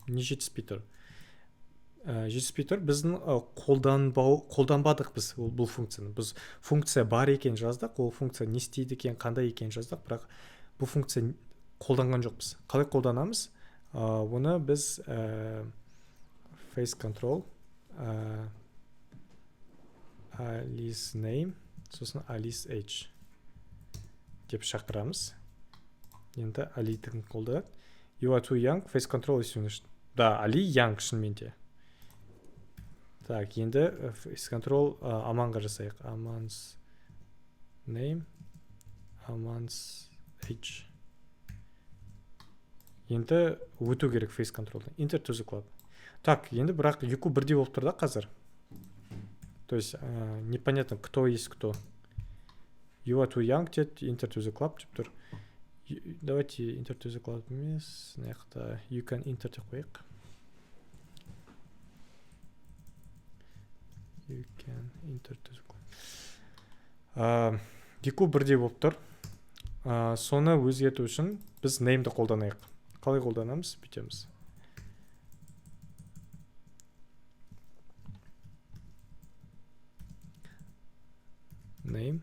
Не жетіспей тұр. Біздің қолданбадық біз бұл функцияны. Біз функция бар екен жаздық, ол функция не істейді екен, қандай екен жаздық, бірақ бұл функция қолданған жоқпыз. Қалай қолданамыз? Оны біз face control Alice name, сосын Alice age деп шақырамыз. Енді Ali'дің қолданады. You are too young, face control is finished. Да, Ali young шынымен. Так, енді face control Аманға жасайық. Aman's name, Aman's age. Енді өту керек face controlдан. Enter to the club. Так, енді бірақ екі бірдей болып тұр да қазір. То есть непонятно, кто есть кто. You are too young деді, enter to the club деп тұр. Давайте enter to the club емес, мына you can enter деп қояйық. You can enter to the club. Екі бірдей болып тұр. Соны өзгерту үшін біз name'ді қолданайық. Қалай қолданамыз? Бүйтеміз. Name.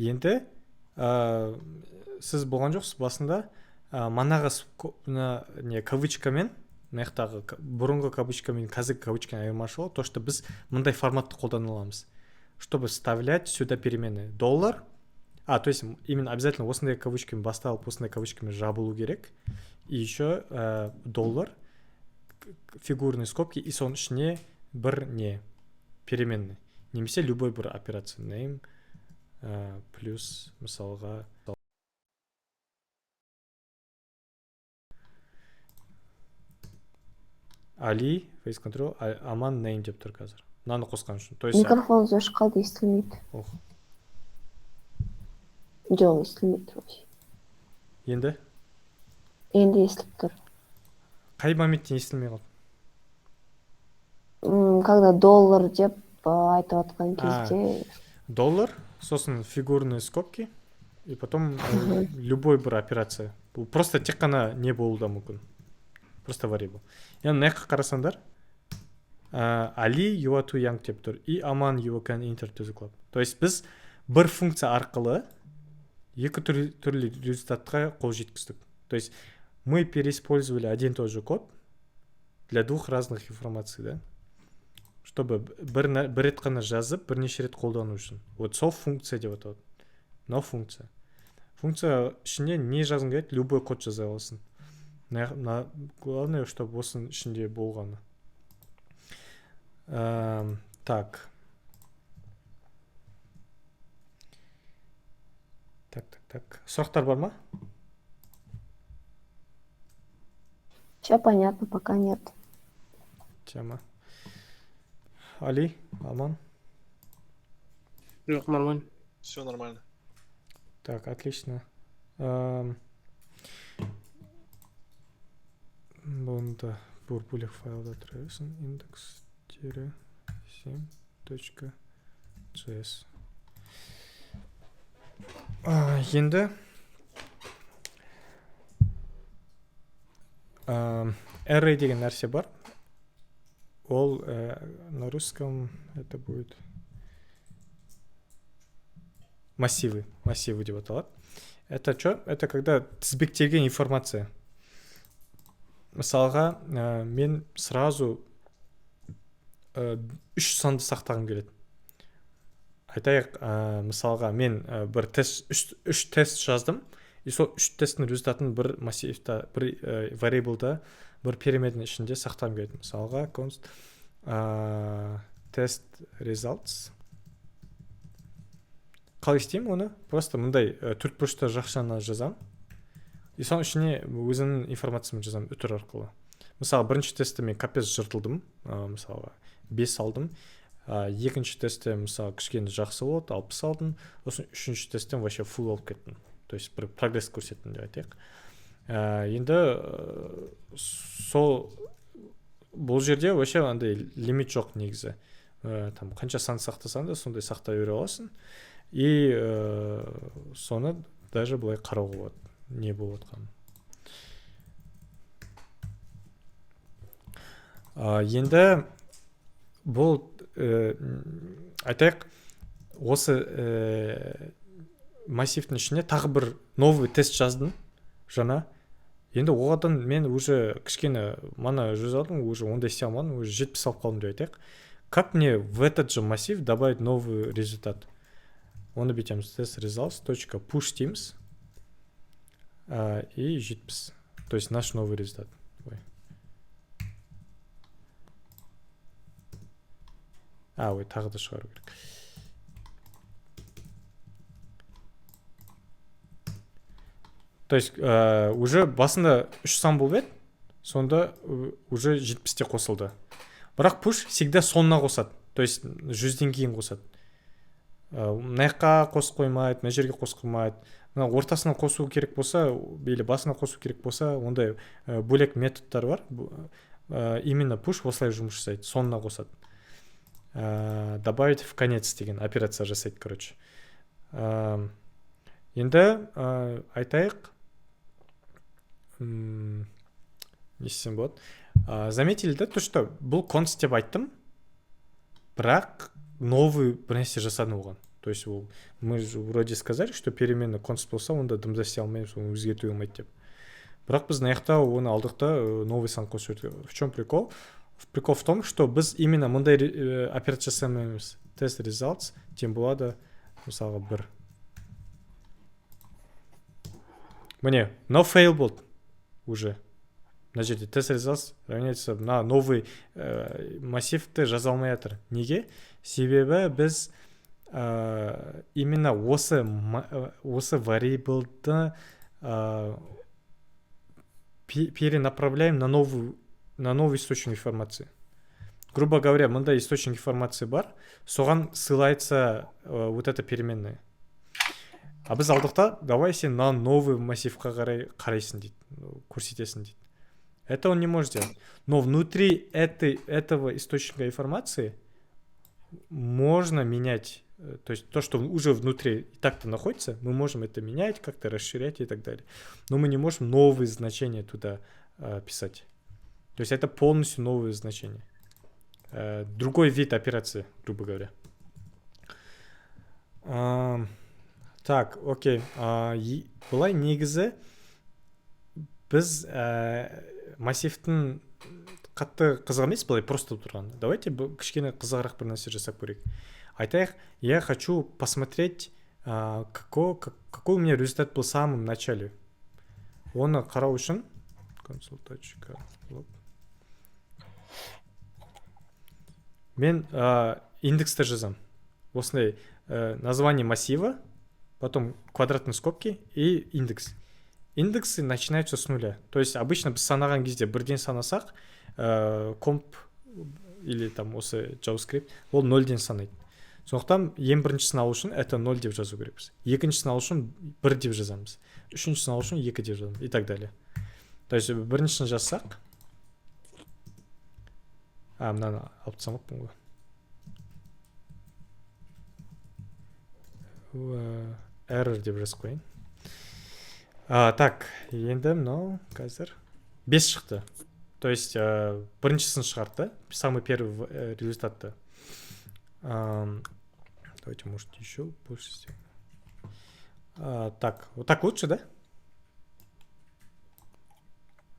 Енді сіз болған жоқсыз басында манағы кавычкамен, маяқтағы бұрынғы кавычкамен қазіргі кавычканың айырмашылығы, то, что біз мындай форматты қолдана аламыз. Чтобы вставлять сюда перемены. Доллар. То есть именно обязательно осындай кавычкамен басталып, осындай кавычкамен жабылу керек. И еще доллар, фигурные скобки, и соның ішіне бір переменный. Немесе любой бір операция. Name плюс мысалға Ali, face control, Aman name деп тұр қазір. Мынаны қосқан үшін. Микрофон өшіп қалды, естілмейді. Жоқ, естілмейді. Енді? Енді естіліп тұр. Қай моменттен естілмей қалды? Когда доллар деп айтып отқан кезде. Доллар, сосын фигурные скобки, и потом любой бір операция. Просто тек қана не болуы да мүмкін. Просто variable. Енді мына жаққа қарасаңдар, Ali, you are too young деп тұр, и Aman, you can enter to the club. То есть біз бір функция арқылы екі түрлі результатқа қол жеткіздік. То есть мы переиспользовали один и тот же код для двух разных информаций, да? Чтобы бір рет қана жазып, бірнеше рет қолдану үшін. Вот сол функция деп аталады. Мынау функция. Функция ішіне не жазғың келеді, любой код жаза аласың. Главное, чтобы осының ішінде болғаны. Так. Сұрақтар бар ма? Все понятно, пока нет. Тема. Али, Аман? Жоқ, нормально. Все нормально. Так, отлично. Бұнда бөлек файлда тұрайсың. Индекс тері system.js. Енді array деген нәрсе бар. Ол на русском это будет массивы деп аталады. Это что? Это когда тізбектелген информация. Мысалға, мен сразу 3 санды сақтағым келеді. Айтайық, мысалға, мен бір тест, 3 тест жаздым, и сол 3 тесттің результатын бір массивта, бір variable'да, бір периметрдің ішінде сақтағым келеді. Мысалға, const test results. Қалай істеймін оны? Просто мындай төртбұрышты жақшаны жазам. И соның ішіне өзінің информациясын жазам үтір арқылы. Мысалы, бірінші тестті мен капец жыртылдым, мысалға 5 алдым. Екінші тестте, мысалы, кішкене жақсы болды, 60 алдым. Сосын үшінші тесттен вообще full алып кеттім. То есть бір прогресс көрсеттім деп айтайық. Енді бұл жерде вообще андай лимит жоқ негізі. Там қанша сан сақтасаң да сондай сақтай бере аласың. И соны даже былай қарауға болады. Не болып отқанын. Енді бұл айтайық, осы массивтің ішіне тағы бір новый тест жаздым жаңа. Енді оғадан мен уже кішкене мана жаздым, уже ондай істей алмадым, уже 70 алып қалдым деп айтайық. Как мне в этот же массив добавить новый результат? Оны бітеміз test results.push teams и 70. То есть наш новый результат. Тағы да шығару керек. То есть уже басында 3 сан болып еді, сонда уже 70-те қосылды. Бірақ push всегда сонына қосады. То есть 100-ден кейін қосады. Мына жаққа қосып қоймайды, мына жерге қосып қоймайды. Ортасына қосу керек болса, или басына қосу керек болса, ондай бөлек методтар бар. Именно push осылай жұмыс жасайды, сонына қосады. Добавить в конец деген операция жасайды, короче. Енді айтайық, не істесем болады. Заметили, да, то, что бұл const деп айттым, бірақ новый бірнәрсе жасадым оған. То есть мы вроде сказали, что переменный const болса, онда дымда істей алмаймыз, оны өзгертуге болмайды деп. Бірақ біз наяқта оны алдықта новый сан қосып. В чем прикол? Прикол в том, что біз именно мындай операция жасамаймыз. Test results, тем болады, мысалға 1. Міне, no fail болды уже. Мына жерде test results равняется на новый массивті жаза алмай жатыр. Неге? Себебі біз именно осы variable'ды перенаправляем на новый источник информации. Грубо говоря, мындай источник информации бар, соған ссылается вот эта переменная. А біз алдықта, давай сен на новый массивқа қарайсың дейді, көрсетесің дейді. Это он не может сделать. Но внутри этого источника информации можно менять, то есть то, что уже внутри и так-то находится, мы можем это менять, как-то расширять и так далее. Но мы не можем новые значения туда писать. То есть это полностью новые значения. Другой вид операции, грубо говоря. Так, окей. Былай негізі біз массивтің қатты қызық емес, былай просто тұрған. Давайте кішкене қызығырақ бір нәрсе жасап көрейік. Айтайық, я хочу посмотреть, какой у меня результат был в самом начале. Оны қарау үшін консультачка. Мен индексті жазам. Осындай название массива, потом квадратные скобки и индекс. Индексы начинаются с нуля. То есть обычно біз санаған кезде бірден санасақ, комп или там осы JavaScript, ол 0-ден санайды. Сондықтан ең біріншісін алу үшін это 0 деп жазу керекпіз. Екіншісін алу үшін 1 деп жазамыз. Үшіншісін алу үшін 2 деп жазамыз и так далее. То есть біріншісін жазсақ, мынаны алып тастамаппын ғой. error деп жазып қояйын. Так, енді мынау қазір 5 шықты. То есть біріншісін шығарды, самый первый результатты. Давайте, может, еще больше сделаем. Так, вот так лучше, да?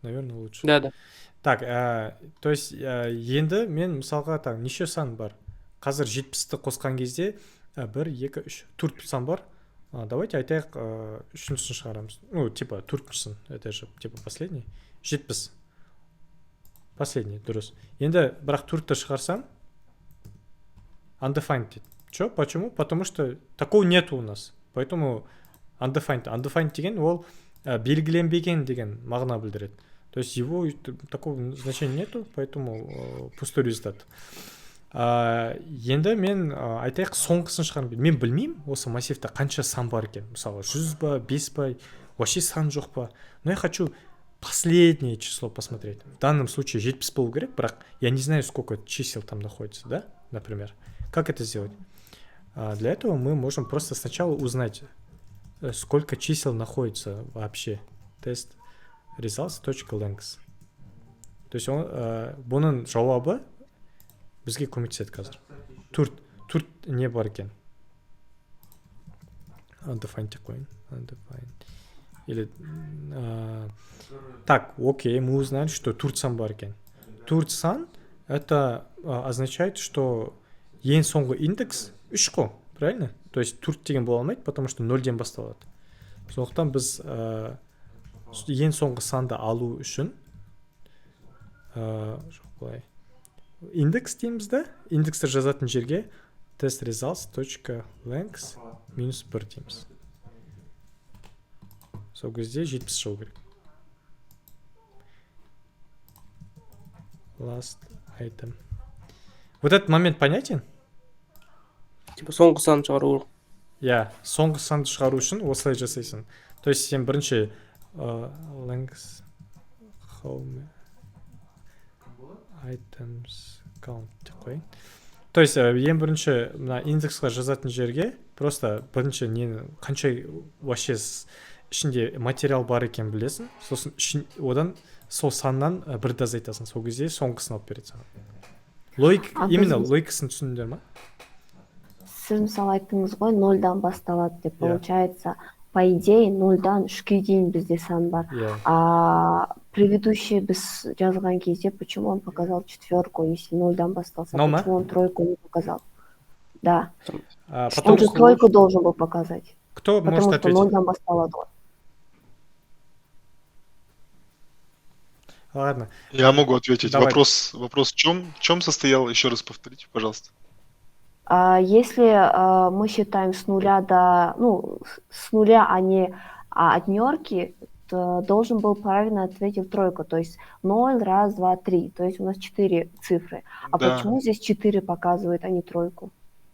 Наверное, лучше. Да. Так, то есть енді мен мысалға там неше сан бар? Қазір 70-ті қосқан кезде 1, 2, 3, 4 сан бар. Давайте айтайық үшіншісін шығарамыз. Ну, типа, төртіншісін. Это же, типа, последний. 70. Последний, дұрыс. Енді бірақ 4-ті шығарсам, undefined дейді. Чё? Почему? Потому что такого нету у нас. Поэтому undefined. Undefined деген ол белгіленбеген деген мағына білдіреді. То есть его такого значения нету, поэтому пустой результат. Енді мен айтайық соңғысын шығарым. Мен білмеймін осы массивта қанша сан бар екен. Мысалы 100 ба, 5 ба, вообще сан жоқ па. Но я хочу последнее число посмотреть. В данном случае 70 болу керек, бірақ я не знаю, сколько чисел там находится, да, например. Как это сделать? Для этого мы можем просто сначала узнать, сколько чисел находится вообще. Тест results.length. То есть бұның жауабы бізге көмектеседі қазір. Төрт не бар екен? Undefined деп қойын. Undefined. Или так, окей, мы узнали, что төрт сан бар екен. Төрт сан это означает, что ең соңғы индекс 3 қой, правильно? То есть төрт деген бола алмайды, потому что 0-ден басталады. Сондықтан біз ең соңғы санды алу үшін жоқ былай индекс дейміз да, индексті жазатын жерге test results.length -1 дейміз. Сол кезде 70 шығу керек. Last item. Вот этот момент понятен? Типа соңғы сан шығару. Я, соңғы санды шығару үшін осылай жасайсың. То есть сен бірінші length home items count деп қойын. То есть ең бірінші мына индексқа жазатын жерге просто бірінші нені қанша вообще ішінде материал бар екен білесің. Сосын одан сол саннан бірді азайтасың. Сол кезде соңғысын алып береді саған. Именно логикасын түсіндіңдер ма? Сіз мысалы айттыңыз ғой 0-дан басталады деп. Получается, по идее 0-дан 3-ке дейін бізде сан бар. А предыдущий біз жазған кезде, почему он показал 4, если 0-дан бастался? Почему он 3 не показал? Да. Он же 3 должен был показать. Кто может ответить? Потому что 0-дан басталады ғой. Ладно. Я могу ответить. Давай. Вопрос в чем состоял? Еще раз повторите, пожалуйста. Если мы считаем с нуля с нуля, а не от однерки, то должен был правильно ответить 3. То есть 0, 1, 2, 3. То есть у нас 4 цифры. А Да. почему здесь 4 показывает, а не 3?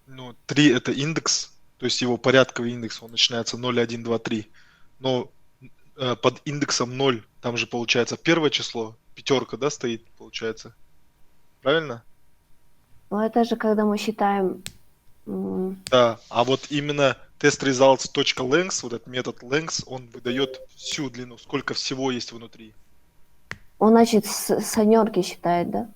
Ну, 3 это индекс, то есть его порядковый индекс, он начинается 0, 1, 2, 3. Но под индексом 0 там же получается первое число, 5, да, стоит, получается. Правильно? Но это же когда мы считаем... Да, а вот именно testResults.length, вот этот метод length, он выдает всю длину, сколько всего есть внутри. Он, значит, с однерки считает, да?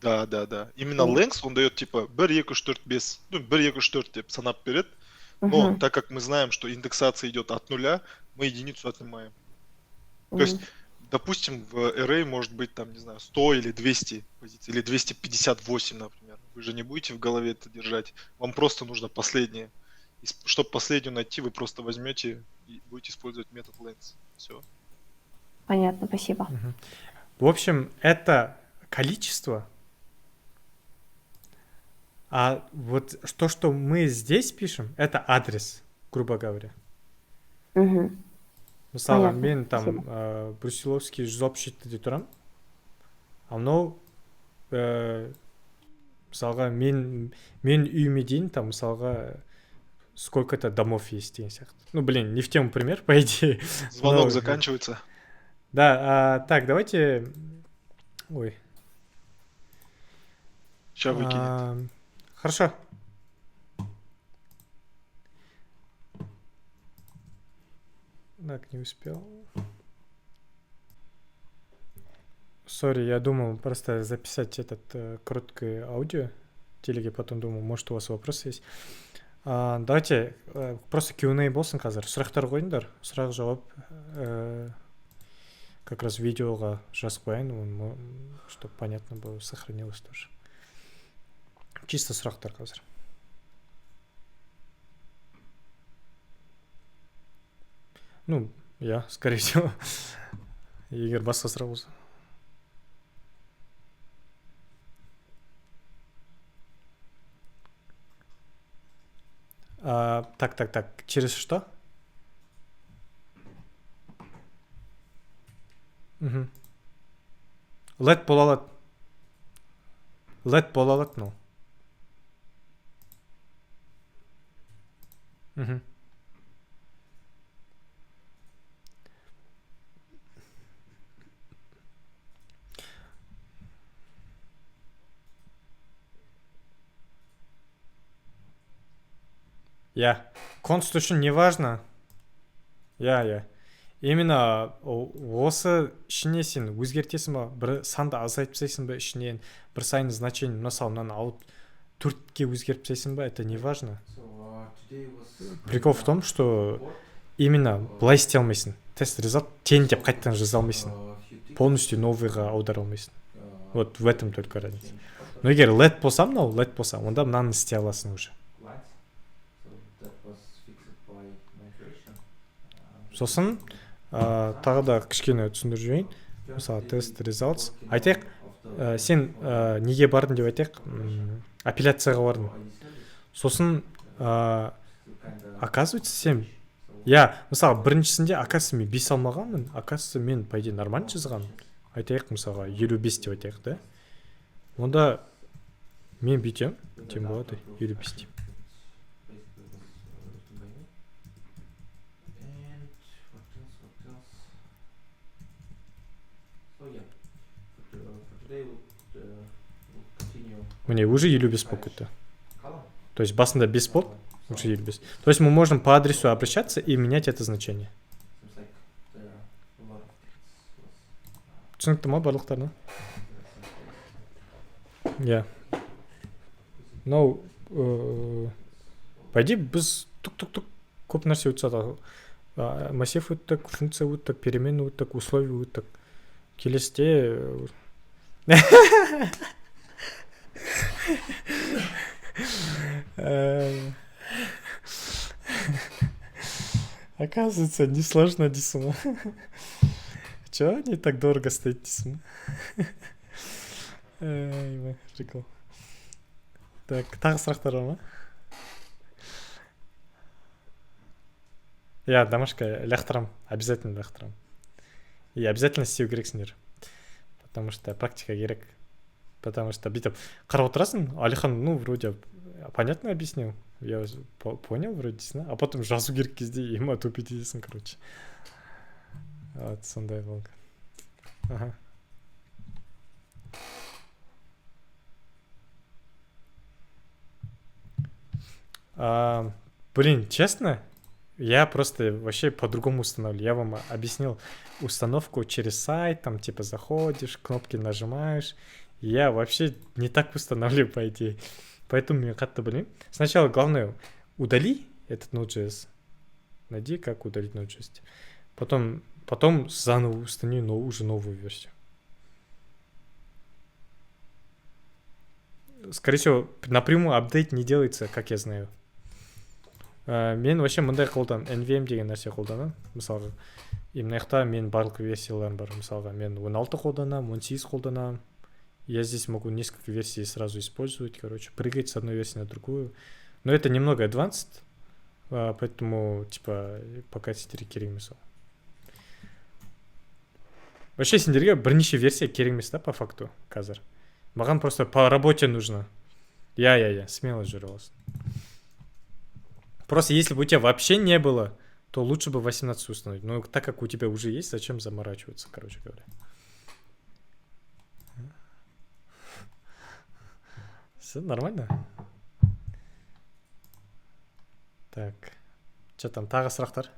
Да. Именно length, он дает типа 1, 4 без, 1, 4 деп санап берет. Но так как мы знаем, что индексация идет от 0, мы единицу отнимаем. То есть, допустим, в array может быть там, не знаю, 100 или 200 позиций, или 258, например. Вы же не будете в голове это держать. Вам просто нужно последнее. И чтобы последнюю найти, вы просто возьмете и будете использовать метод length. Все. Понятно, спасибо. В общем, это количество. А вот то, что мы здесь пишем, это адрес, грубо говоря. Мысалы, мен там Брусиловский 167-де тұрам. А мынау мысалға мен үйіме дейін там мысалға сколько-то домов есть деген сияқты. Ну, блин, не в тему пример, по идее. Звонок заканчивается. Да, так, давайте... Ой. Сейчас выкинет. Хорошо. Так, не успел. Сори, я думал просто записать этот короткое аудио. Телеге потом думал, может у вас вопросы есть. Давайте просто Q&A болсын қазір. Сұрақтар қойыңдар. Сұрақ жауап как раз видеоға жазып қояйын, чтобы понятно было, сохранилось тоже. Чисто сұрақтар қазір. Ну, я, скорее всего. Егер басқа сұрақ болса. Так. Через что? Угу. LED бола алады. LED бола алады, ну. Угу. Я. Constitution не важно. Я. Именно осы ішіне сен өзгертесің ба, бір санды азайтып тастайсың ба ішінен, бір сайын значение, мысалы мынаны алып 4-ке өзгертіп тастайсың ба, это не важно. Прикол в том, что именно былай істей алмайсың. Тест результат тең деп қайттан жаза алмайсың. Полностью новыйға аудара алмайсың. Вот в этом только разница. Но егер LED болса, мынау LED болса, онда мынаны істей аласың уже. Сосын тағы да кішкене түсіндіріп жіберейін. Мысалы тест results. Айтайық, сен неге бардың деп айтайық, апелляцияға бардың. Сосын оказывается сен, мысалы біріншісінде оказывается мен 5 алмағанмын, оказывается мен по идее нормально жазғанмын. Айтайық мысалға 55 деп айтайық, да? Онда мен бүйтем, тем болады 55 деп. Мне уже 55 болып кетті. То есть басында 5 болды, уже 55. То есть мы можем по адресу обращаться и менять это значение. Түсінікті ма барлықтарына? Я. Но по идее біз тук-тук-тук көп нәрсе өтсақ. Массив өттік, функция өттік, перемен өттік, условия өттік. Келесте... Оказывается, не сложно дейсің. Чего не так дорого стоит дейсің? Прикол. Так, тағы сұрақтар бар ма? Я домашка лақтырам, обязательно лақтырам. И обязательно істеу керексіңдер. Потому что практика керек. Потому что бүйтіп қарап отырасың, Алихан, ну, вроде понятно объяснил. Я понял вроде, а потом жазу керек кезде ема тупить едесің, короче. Вот, сондай болды. Ага. Блин, честно, я просто вообще по-другому установлю. Я вам объяснил установку через сайт, там типа заходишь, кнопки нажимаешь. Я вообще не так устанавливаю, по идее. Поэтому мне как-то, блин. Сначала главное, удали этот Node.js. Найди, как удалить Node.js. Потом заново установи уже новую версию. Скорее всего, напрямую апдейт не делается, как я знаю. Мен вообще мындай қолдан NVM деген нәрсе қолданамын. Мысалға, именно мен барлық версияларым бар. Мысалға, мен 16 қолданамын, 18 қолданамын. Я здесь могу несколько версий сразу использовать, короче, прыгать с одной версии на другую. Но это немного advanced, поэтому, типа, пока сендерге керек емес. Вообще, сендерге бірнеше версия керек емес, да, по факту, қазір. Маған просто по работе нужно. Я, смело жүре аласың. Просто если бы у тебя вообще не было, то лучше бы 18 установить. Но так как у тебя уже есть, зачем заморачиваться, короче говоря. Все нормально? Так. Что там, тағы сұрақтар?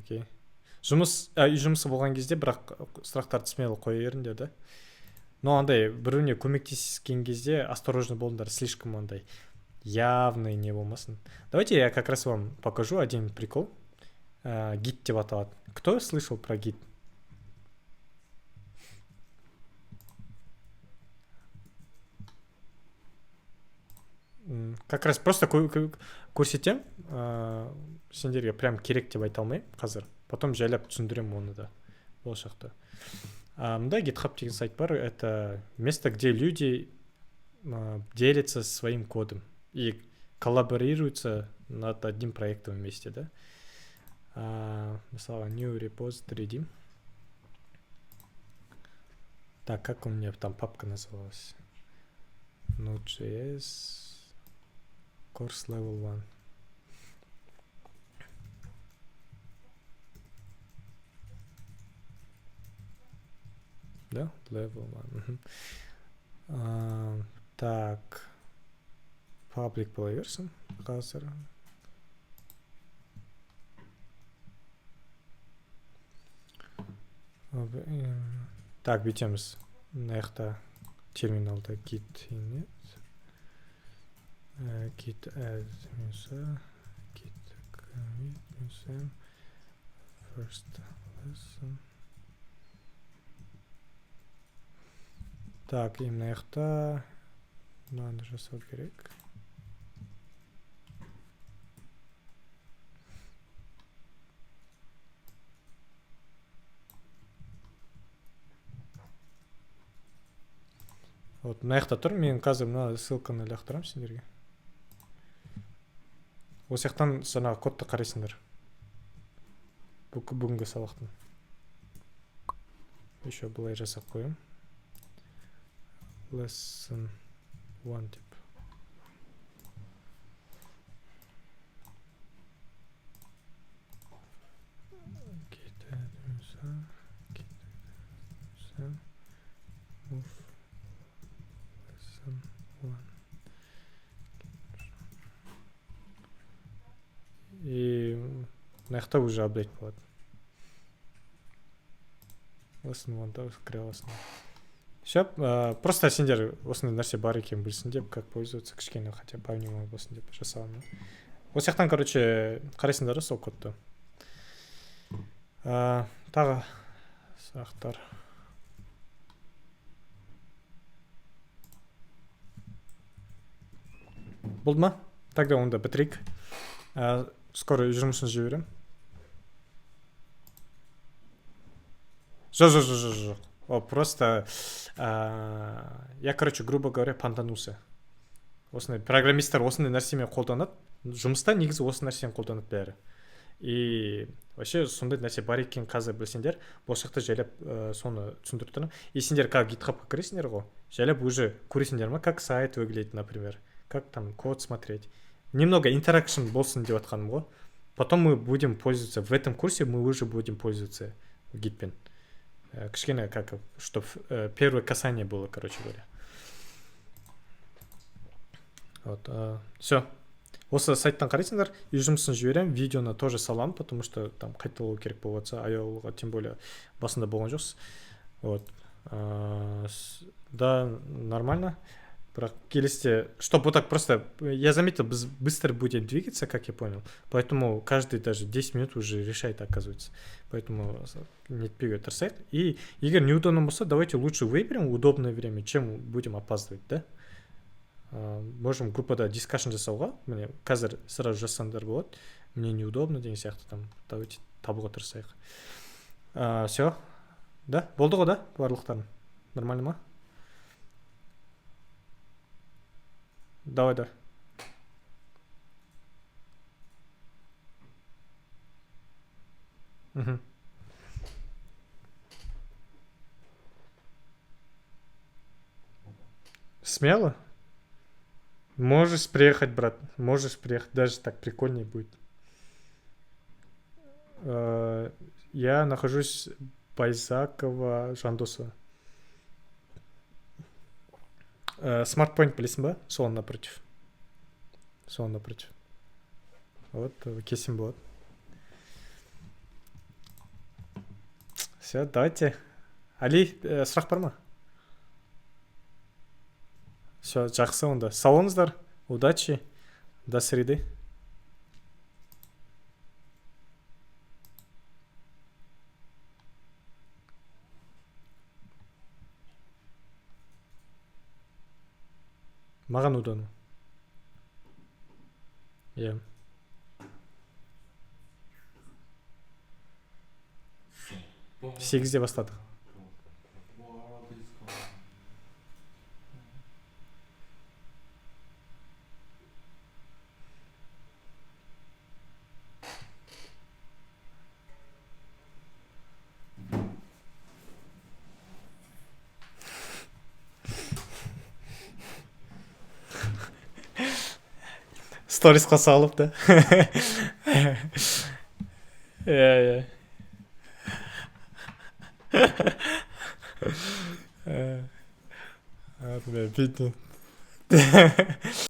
окей. Үй жұмысы болған кезде бірақ сұрақтарды смело қоя беріңдер да. Но андай біреуіне көмектескен кезде осторожно болыңдар, слишком андай явный не болмасын. Давайте я как раз вам покажу один прикол. Гид деп аталады. Кто слышал про гид? Как раз просто көрсетем, сендерге прям керек деп айта алмаймын қазір. Потом жайлап түсіндірем оны да болашақта. Мында GitHub деген сайт бар. Это место, где люди делятся своим кодом и коллаборируются над одним проектом вместе, да? Мысалы, New Repository деймін. Так, как у меня там папка называлась? Node.js Course Level 1. Да, Level 1. Так, Public Play version қазір. Так, бүйтеміз. Мына жақта терминалда git init, git add менсі, git commit менсі, first lesson. Так, и мына жақта мынаны жасау керек. Вот, мына жақта тұр. Мен қазір мына ссылканы лақтырамын сендерге. Осы жақтан жаңағы кодты қарайсыңдар. Бүгінгі сабақтың. Еще былай жасап қоямын. Lesson 1 деп. И мына жақта уже апдейт болады. Lesson 1-да кіре аласың. Все, просто сендер осындай нәрсе бар екен білсін деп, как пользоваться, кішкене хотя бы помимо болсын деп жасағанмын. Осы жақтан, короче, қарайсыңдар сол кодты. Тағы сұрақтар. Болды ма? Тогда онда бітірейік. Скоро жұмысын жіберем. Жоқ. Просто я, короче, грубо говоря, панданулся. Осындай программисттер осындай нәрсемен қолданады. Жұмыста негізі осы нәрсені қолданады бәрі. И вообще сондай нәрсе бар екен қазір білсеңдер, болашақта жайлап соны түсіндіріп тұрмын. И сендер как GitHub-қа кіресіңдер ғой, жайлап уже көресіңдер ма, как сайт выглядит, например, как там код смотреть. Немного интеракшн болсын деп жатқаным ғой. Потом мы будем пользоваться, в этом курсе мы уже будем пользоваться гитпен. Кішкене как, чтобы первое касание было, короче говоря. Вот, все. Осы сайттан қарайсыңдар, үй жұмысын жіберем, видеоны тоже салам, потому что там қайталау керек болып жатса, аяулыға, тем более басында болған жоқсыз. Вот. Да, нормально. Бірақ келесте, чтобы вот так просто, я заметил, быстро будем двигаться, как я понял, поэтому каждый даже 10 минут уже решает, оказывается. Поэтому нетпеге тырысайық. И егер неудобно болса, давайте лучше выберем удобное время, чем будем опаздывать, да? Можем группада дискашн жасауға, міне қазір сразу жасаңдар болады, мне неудобно деген сияқты там, давайте табуға тырысайық. Все, да? Болды ғой, да? Барлықтарын. Нормально ма? Давай. Угу. Смело? Можешь приехать, брат. Можешь приехать. Даже так прикольнее будет. Я нахожусь в Байзакова, Жандосова. Смартпоинт білесің ба? Сол напротив. Вот, кесім болады. Все, давайте. Али, сұрақ бар ма? Все, жақсы онда. Сау болыңыздар. Удачи. До среды. Маған удобно. Иә. Сегізде бастадық. Сторисқа салып та. Иә. Бейтін.